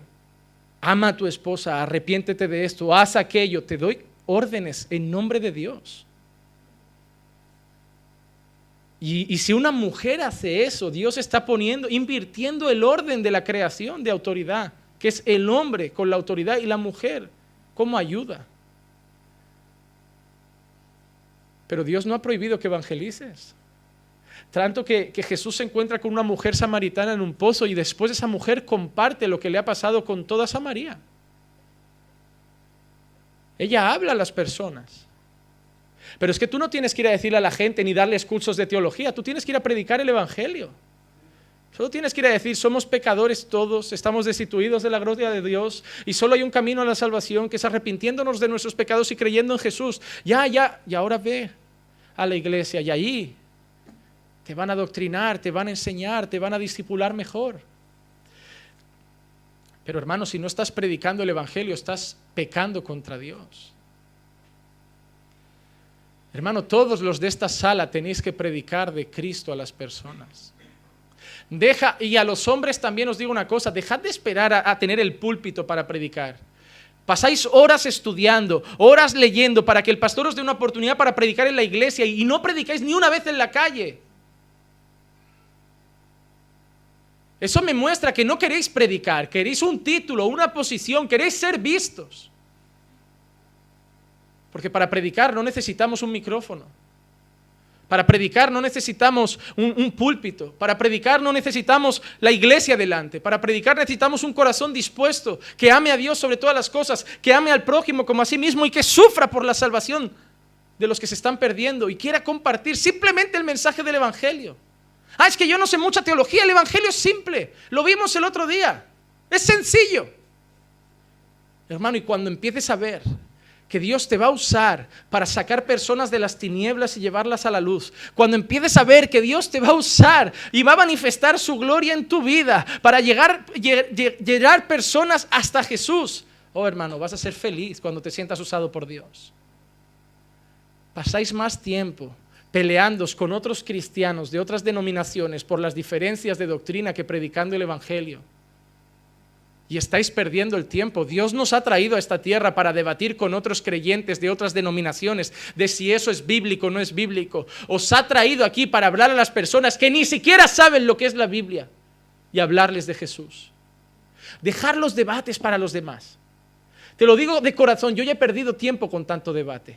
ama a tu esposa, arrepiéntete de esto, haz aquello, te doy órdenes en nombre de Dios. Y si una mujer hace eso, Dios está invirtiendo el orden de la creación de autoridad, que es el hombre con la autoridad y la mujer como ayuda. Pero Dios no ha prohibido que evangelices. Tanto que Jesús se encuentra con una mujer samaritana en un pozo y después esa mujer comparte lo que le ha pasado con toda Samaria. Ella habla a las personas. Pero es que tú no tienes que ir a decirle a la gente ni darles cursos de teología, tú tienes que ir a predicar el evangelio. Solo tienes que ir a decir, somos pecadores todos, estamos destituidos de la gloria de Dios y solo hay un camino a la salvación que es arrepintiéndonos de nuestros pecados y creyendo en Jesús. Y ahora ve a la iglesia y ahí te van a adoctrinar, te van a enseñar, te van a discipular mejor. Pero hermano, si no estás predicando el evangelio, estás pecando contra Dios. Hermano, todos los de esta sala tenéis que predicar de Cristo a las personas. Y a los hombres también os digo una cosa, dejad de esperar a tener el púlpito para predicar. Pasáis horas estudiando, horas leyendo para que el pastor os dé una oportunidad para predicar en la iglesia y no predicáis ni una vez en la calle. Eso me muestra que no queréis predicar, queréis un título, una posición, queréis ser vistos. Porque para predicar no necesitamos un micrófono. Para predicar no necesitamos un púlpito. Para predicar no necesitamos la iglesia delante. Para predicar necesitamos un corazón dispuesto, que ame a Dios sobre todas las cosas, que ame al prójimo como a sí mismo y que sufra por la salvación de los que se están perdiendo y quiera compartir simplemente el mensaje del evangelio. Es que yo no sé mucha teología, el evangelio es simple. Lo vimos el otro día. Es sencillo. Hermano, y cuando empieces a ver que Dios te va a usar para sacar personas de las tinieblas y llevarlas a la luz, cuando empieces a ver que Dios te va a usar y va a manifestar su gloria en tu vida para llegar personas hasta Jesús, hermano, vas a ser feliz cuando te sientas usado por Dios. Pasáis más tiempo peleándoos con otros cristianos de otras denominaciones por las diferencias de doctrina que predicando el evangelio. Y estáis perdiendo el tiempo. Dios nos ha traído a esta tierra para debatir con otros creyentes de otras denominaciones de si eso es bíblico o no es bíblico. Os ha traído aquí para hablar a las personas que ni siquiera saben lo que es la Biblia y hablarles de Jesús. Dejar los debates para los demás. Te lo digo de corazón, yo ya he perdido tiempo con tanto debate.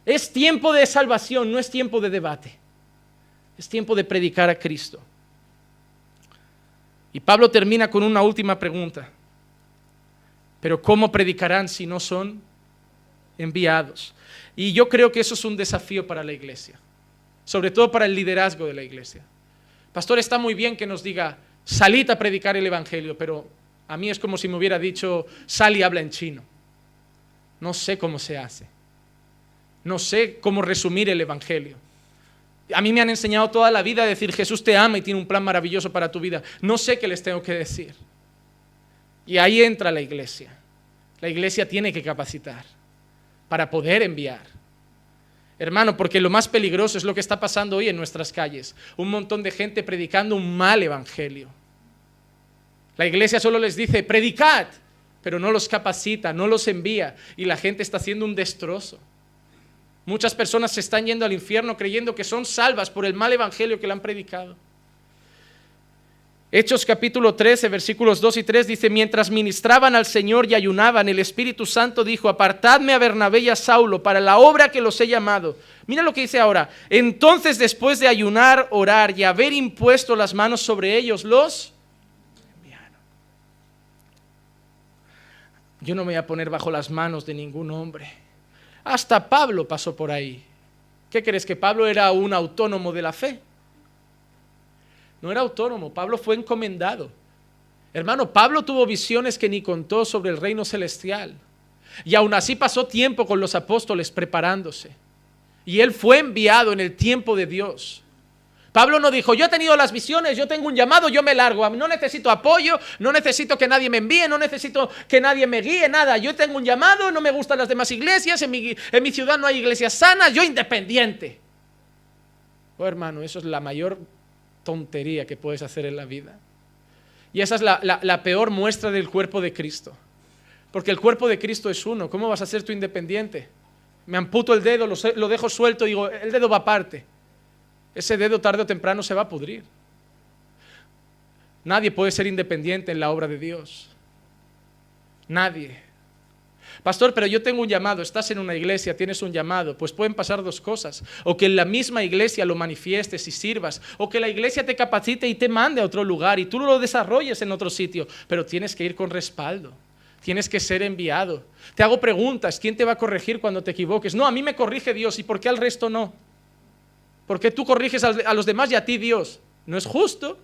Es tiempo de salvación, no es tiempo de debate. Es tiempo de predicar a Cristo. Y Pablo termina con una última pregunta. ¿Pero cómo predicarán si no son enviados? Y yo creo que eso es un desafío para la iglesia, sobre todo para el liderazgo de la iglesia. Pastor, está muy bien que nos diga, salid a predicar el evangelio, pero a mí es como si me hubiera dicho, sal y habla en chino. No sé cómo se hace. No sé cómo resumir el evangelio. A mí me han enseñado toda la vida a decir Jesús te ama y tiene un plan maravilloso para tu vida. No sé qué les tengo que decir. Y ahí entra la iglesia. La iglesia tiene que capacitar para poder enviar. Hermano, porque lo más peligroso es lo que está pasando hoy en nuestras calles. Un montón de gente predicando un mal evangelio. La iglesia solo les dice predicad, pero no los capacita, no los envía y la gente está haciendo un destrozo. Muchas personas se están yendo al infierno creyendo que son salvas por el mal evangelio que le han predicado. Hechos capítulo 13, versículos 2 y 3 dice, mientras ministraban al Señor y ayunaban, el Espíritu Santo dijo, apartadme a Bernabé y a Saulo para la obra que los he llamado. Mira lo que dice ahora. Entonces, después de ayunar, orar y haber impuesto las manos sobre ellos, los enviaron. Yo no me voy a poner bajo las manos de ningún hombre. Hasta Pablo pasó por ahí. ¿Qué crees? ¿Que Pablo era un autónomo de la fe? No era autónomo, Pablo fue encomendado. Hermano, Pablo tuvo visiones que ni contó sobre el reino celestial. Y aún así pasó tiempo con los apóstoles preparándose. Y él fue enviado en el tiempo de Dios. Pablo no dijo, yo he tenido las visiones, yo tengo un llamado, yo me largo. No necesito apoyo, no necesito que nadie me envíe, no necesito que nadie me guíe, nada. Yo tengo un llamado, no me gustan las demás iglesias, en mi ciudad no hay iglesias sanas, yo independiente. Hermano, eso es la mayor tontería que puedes hacer en la vida. Y esa es la peor muestra del cuerpo de Cristo. Porque el cuerpo de Cristo es uno. ¿Cómo vas a ser tú independiente? Me amputo el dedo, lo dejo suelto y digo, el dedo va aparte. Ese dedo tarde o temprano se va a pudrir. Nadie puede ser independiente en la obra de Dios. Nadie. Pastor, pero yo tengo un llamado. Estás en una iglesia, tienes un llamado. Pues pueden pasar dos cosas. O que en la misma iglesia lo manifiestes y sirvas. O que la iglesia te capacite y te mande a otro lugar y tú lo desarrolles en otro sitio. Pero tienes que ir con respaldo. Tienes que ser enviado. Te hago preguntas. ¿Quién te va a corregir cuando te equivoques? No, a mí me corrige Dios. ¿Y por qué al resto no? ¿Por qué tú corriges a los demás y a ti Dios? ¿No es justo?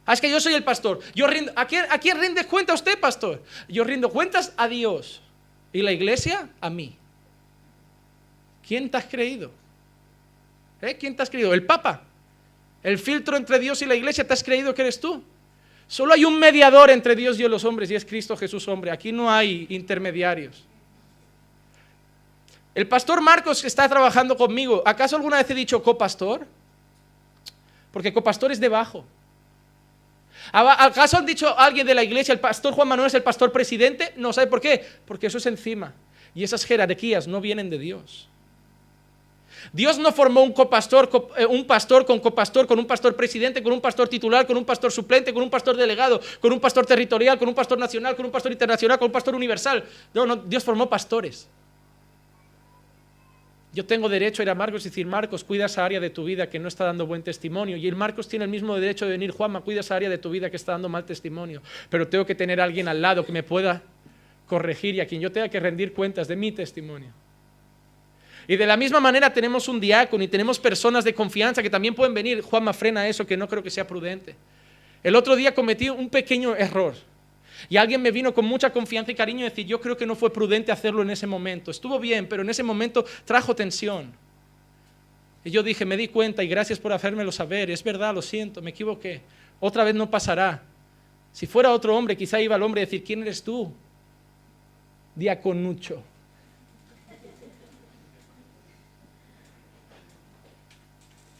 Es que yo soy el pastor. ¿A quién rinde cuenta usted, pastor? Yo rindo cuentas a Dios. ¿Y la iglesia? A mí. ¿Quién te has creído? ¿Quién te has creído? ¿El Papa? ¿El filtro entre Dios y la iglesia? ¿Te has creído que eres tú? Solo hay un mediador entre Dios y los hombres y es Cristo Jesús hombre. Aquí no hay intermediarios. El pastor Marcos que está trabajando conmigo, ¿acaso alguna vez he dicho copastor? Porque copastor es debajo. ¿Acaso han dicho alguien de la iglesia, el pastor Juan Manuel es el pastor presidente? No, ¿sabe por qué? Porque eso es encima. Y esas jerarquías no vienen de Dios. Dios no formó un pastor con copastor, con un pastor presidente, con un pastor titular, con un pastor suplente, con un pastor delegado, con un pastor territorial, con un pastor nacional, con un pastor internacional, con un pastor universal. No, Dios formó pastores. Yo tengo derecho a ir a Marcos y decir, Marcos, cuida esa área de tu vida que no está dando buen testimonio. Y el Marcos tiene el mismo derecho de venir, Juanma, cuida esa área de tu vida que está dando mal testimonio. Pero tengo que tener a alguien al lado que me pueda corregir y a quien yo tenga que rendir cuentas de mi testimonio. Y de la misma manera tenemos un diácono y tenemos personas de confianza que también pueden venir. Juanma, frena eso, que no creo que sea prudente. El otro día cometí un pequeño error. Y alguien me vino con mucha confianza y cariño y decir, yo creo que no fue prudente hacerlo en ese momento. Estuvo bien, pero en ese momento trajo tensión. Y yo dije, me di cuenta y gracias por hacérmelo saber. Es verdad, lo siento, me equivoqué. Otra vez no pasará. Si fuera otro hombre, quizá iba el hombre a decir, ¿quién eres tú? Diaconucho.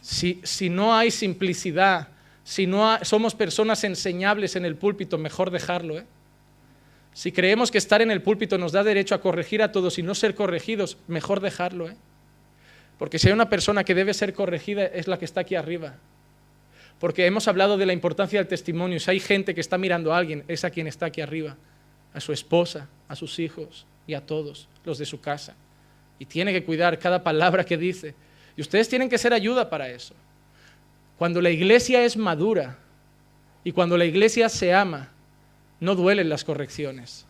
Si no hay simplicidad, si no somos personas enseñables en el púlpito, mejor dejarlo. Si creemos que estar en el púlpito nos da derecho a corregir a todos y no ser corregidos, mejor dejarlo. Porque si hay una persona que debe ser corregida es la que está aquí arriba. Porque hemos hablado de la importancia del testimonio. Si hay gente que está mirando a alguien, es a quien está aquí arriba. A su esposa, a sus hijos y a todos los de su casa. Y tiene que cuidar cada palabra que dice. Y ustedes tienen que ser ayuda para eso. Cuando la iglesia es madura y cuando la iglesia se ama, no duelen las correcciones,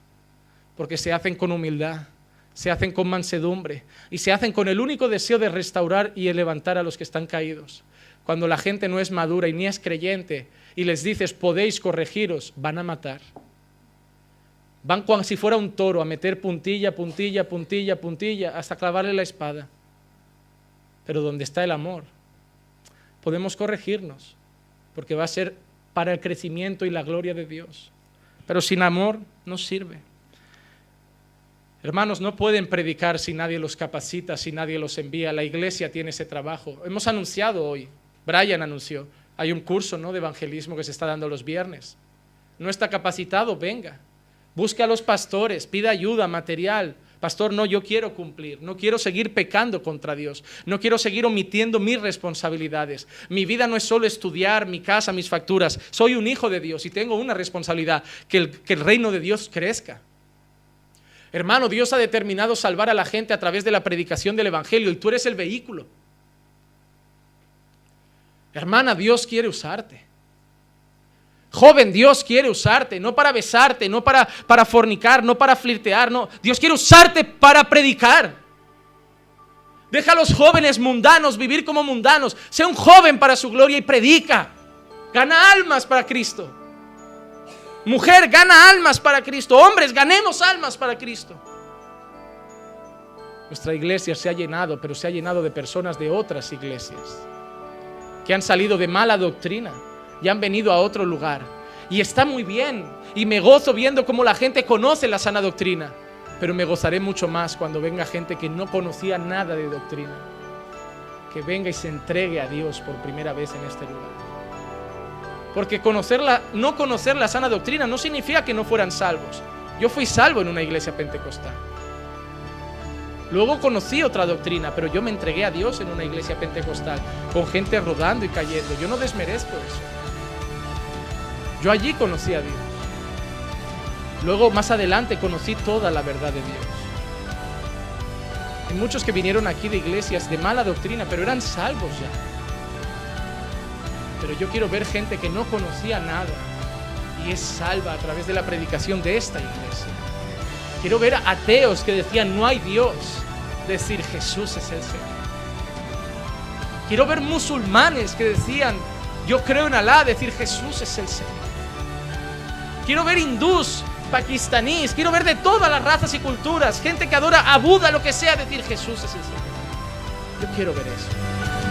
porque se hacen con humildad, se hacen con mansedumbre y se hacen con el único deseo de restaurar y de levantar a los que están caídos. Cuando la gente no es madura y ni es creyente y les dices podéis corregiros, van a matar. Van como si fuera un toro a meter puntilla, puntilla, puntilla, puntilla hasta clavarle la espada. Pero donde está el amor, podemos corregirnos, porque va a ser para el crecimiento y la gloria de Dios. Pero sin amor no sirve. Hermanos, no pueden predicar si nadie los capacita, si nadie los envía. La iglesia tiene ese trabajo. Hemos anunciado hoy, Brian anunció, hay un curso, ¿no?, de evangelismo que se está dando los viernes. No está capacitado, venga. Busque a los pastores, pida ayuda, material. Pastor, no, yo quiero cumplir, no quiero seguir pecando contra Dios, no quiero seguir omitiendo mis responsabilidades. Mi vida no es solo estudiar, mi casa, mis facturas. Soy un hijo de Dios y tengo una responsabilidad, que el reino de Dios crezca. Hermano, Dios ha determinado salvar a la gente a través de la predicación del evangelio y tú eres el vehículo. Hermana, Dios quiere usarte. Joven, Dios quiere usarte, no para besarte, no para fornicar, no para flirtear, no. Dios quiere usarte para predicar. Deja a los jóvenes mundanos vivir como mundanos. Sea un joven para su gloria y predica. Gana almas para Cristo. Mujer, gana almas para Cristo. Hombres, ganemos almas para Cristo. Nuestra iglesia se ha llenado, pero se ha llenado de personas de otras iglesias que han salido de mala doctrina y han venido a otro lugar. Y está muy bien. Y me gozo viendo cómo la gente conoce la sana doctrina. Pero me gozaré mucho más cuando venga gente que no conocía nada de doctrina. Que venga y se entregue a Dios por primera vez en este lugar. Porque no conocer la sana doctrina no significa que no fueran salvos. Yo fui salvo en una iglesia pentecostal. Luego conocí otra doctrina, pero yo me entregué a Dios en una iglesia pentecostal, con gente rodando y cayendo. Yo no desmerezco eso. Yo allí conocí a Dios. Luego, más adelante, conocí toda la verdad de Dios. Hay muchos que vinieron aquí de iglesias de mala doctrina, pero eran salvos ya. Pero yo quiero ver gente que no conocía nada y es salva a través de la predicación de esta iglesia. Quiero ver ateos que decían no hay Dios, decir Jesús es el Señor. Quiero ver musulmanes que decían yo creo en Alá, decir Jesús es el Señor. Quiero ver hindús, pakistaníes, quiero ver de todas las razas y culturas, gente que adora a Buda, lo que sea, decir Jesús es el Señor. Yo quiero ver eso.